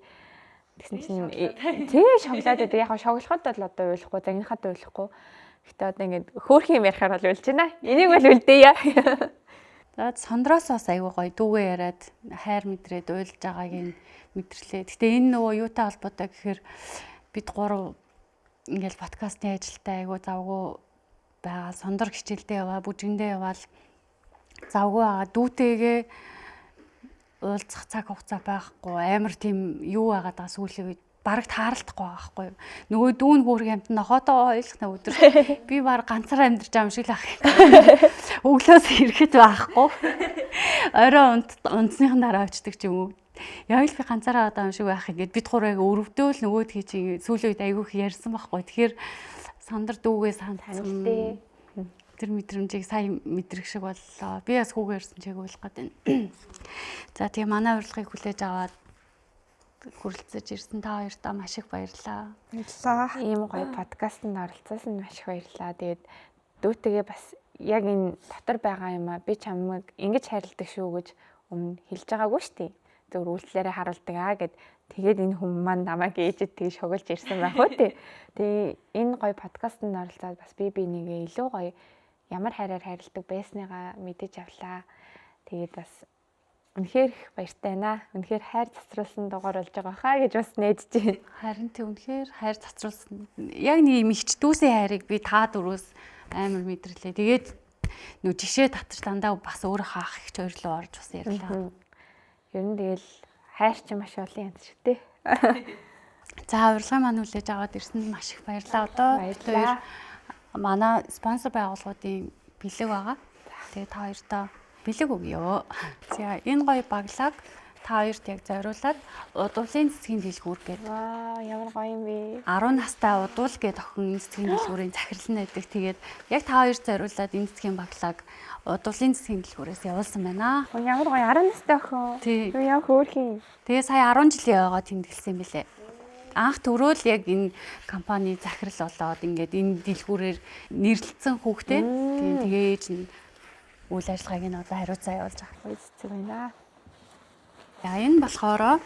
тэгсэн чинь тий шоглаад байдаг. Яг шоглоход бол одоо уйлахгүй, загнахад уйлахгүй. Гэтэ одоо ингээд хөөх юм ярихаар бол уйлж байна. Энийг бол үлдээе. За сондроос бас айгүй гоё дүүгээ яриад хайр мэдрээд уйлж байгааг мэдэрлээ. Гэтэ энэ нөгөө юутай холбоотой гэхээр бид гурав ингээл подкастын ажилтай айгүй завгүй байгаа. Сондор хичээлдээ яваа, бүжгэндээ яваал завгүй байгаа. Дүүтэйгээ уулзах цаг хугацаа байхгүй. Амар тийм юу байгаад байгаа сүүлийн үед бараг тааралдахгүй байгаа байхгүй юу. Нөгөө дүүн хүүрэг амт нохотоо ойлгох өдөр би баг ганцаараа амьдарч байгаа юм шиг л ах. өглөөс ирэхэд байхгүй. Орой унтсныхан дараа очдөг ч юм уу. Яг л би ганцаараа одоо юм шиг байх ингээд бид гурыг өрөвдөөл нөгөөдхий чи сүүлийн үед айгүйх ярьсан байхгүй. Тэгэхээр сандар дүүгээ санацсан. Тэр мэдрэмжийг сайн мэдрэх шиг боллоо. Би бас хүүгээ ярьсан чиг ойлгох гэдэг. За тэгээ манай урилгыг хүлээж аваад хүрэлцэж ирсэн та хоёртаа маш их баярлалаа. Баярлалаа. Ийм гоё подкастт оролцсон маш их баярлалаа. Тэгээд дүүтэйгээ бас яг энэ дотор байгаа юм а би чамайг ингэж хайрладаг шүү гэж өмнө хэлж байгаагүй шүү дээ. Зөв үйлдэлээрээ харуулдаг аа гэд тэгээд энэ хүмүүс маань намайг ээжэд тгий шоглож ирсэн байх уу тий. Тэгээ энэ гоё подкастт оролцоод бас би нэгээ илүү гоё ямар хайраар хайрладаг байсныгаа мэдэж авлаа. Тэгээд бас үнэхээр их баяртай байна. Үнэхээр хайр цацруулсан дугаар болж байгаа хаа гэж бас найдаж байна. Харин тий үнэхээр хайр цацруулсан. Яг нэг юм ихч дүүсийн хайрыг би та дөрөөс амар мэдэрлээ. Тэгээд нөө жишээ татж дандаа бас өөрөө хаах их ч ойрлоо орж бас ярьлаа. Ер нь тэгэл хайр чи маш олон юм шиг тий. За урилгын маань хүлээж аваад ирсэнд маш их баярлалаа. Одоо Баярлалаа. манай спонсор байгууллагуудын бэлэг байгаа. Тэгээ та хоёртоо бэлэг өгье. За энэ гоё баглаг та хоёрт яг зориулаад удуулын цэцгийн дэлгүүр гэдэг. Ваа, ямар гоё юм бэ. 10 настай удуул гэдэг охин цэцгийн дэлгүүрийн захирал нь байдаг. Тэгээд яг та хоёр зориулаад энэ цэцгийн баглаг удуулын цэцгийн дэлгүүрээс явуулсан байна. Ямар гоё 10 настай охин. Тий. Юу яа хөөрхий. Тэгээ сая 10 жилийн яваа тэмдэглэсэн юм билээ. Анх төрөөл яг энэ компани захирал болоод ингээд энэ дэлгүүрээр нэрлэлсэн хүүхдээ. Тэгээ ээж нь үйл ажиллагааг нь одоо хариуцаа явуулж байгаа. Гоё цэцэг байна. За энэ болохоор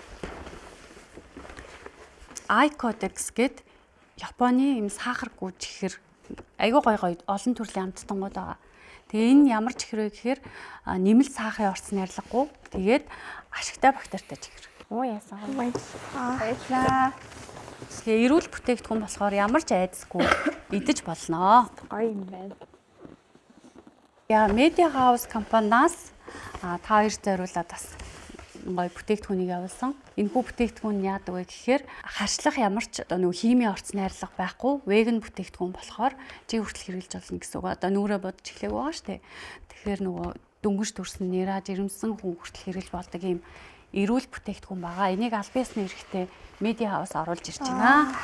iCodex гэд Японы юм сахаргүй чихэр айгүй гоё олон төрлийн амттангууд байгаа. Тэгээ энэ ямар чихэр вэ гэхээр нэмэлт сахарын орц найрлагагүй. Тэгээд ашигтай бактеритай чихэр. Оо яасан. Баярлалаа. Тэгээ эрүүл бүтээгдэхүүн болохоор ямар ч айдасгүй идэж болно. Гоё юм байна. Яа, Media House компаниас та хоёр зориулаад бас гоё бүтээгдэхүүнийг явуулсан. Энэхүү бүтээгдэхүүн яадаг вэ гэхээр харшлах ямар ч одоо нөгөө химийн орц найрлага байхгүй, веган бүтээгдэхүүн болохоор чи хүртэл хэрэглэж болно гэсэн үг. Одоо нүрээ бодож эхлэх байгаа шүү дээ. Тэгэхээр нөгөө дөнгөж төрсөн нэраа жирэмсэн хүн хүртэл хэрэглэж болдог юм эрүүл бүтээгдэхүүн байгаа. Энийг аль биесны эрэхтэй Media House оруулж ирж байна.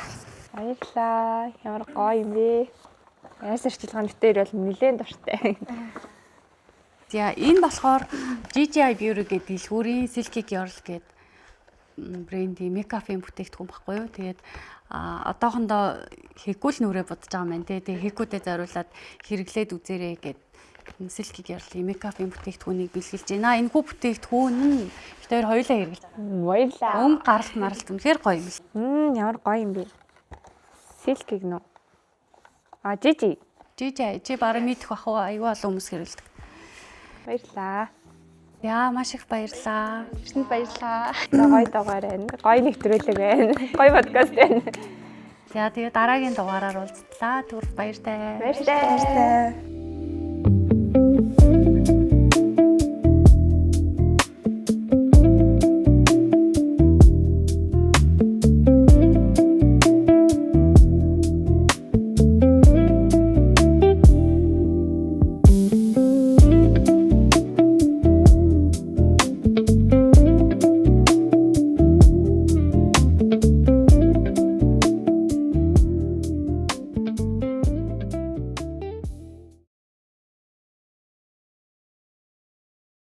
Баярлалаа. Ямар гоё юм бэ. Яс арчилгааны дээр бол нэлээд дуртай. За энэ болохоор GGI Beauty гэдэг дэлгүүрийн Silky Girl гэдэг брендийн мейкапын бүтээгдэхүүн баггүй юу. Тэгээд одоохондоо хийггүй л нүрээ бодож байгаа юм байна те. Тэгээд хийггүүдэд зориулаад хэрэглээд үзээрэй гэдэг Silky Girl-ийн мейкапын бүтээгдэхүүнийг бэлгэлж байна. Энэхүү бүтээгдэхүүн нь бид хоёр хоёулаа хэрэглэж байна. Баярлалаа. Өнгө гаралт маралт үнэхээр гоё юм. Ямар гоё юм бэ. Silky гэнэ үү? Жижи. Жижи чи бараг мэдэх бах уу? Аюу олон хүмүүс хэрэглэдэг. Баярлалаа. Яа маш их баярлалаа. Ирсэнд баярлалаа. Гоё дугаар байна. Гоё нэвтрүүлэг байна. Гоё подкаст байна. За тэгээ дараагийн дугаараар уулзлаа. Түр баяртай. Баярлалаа.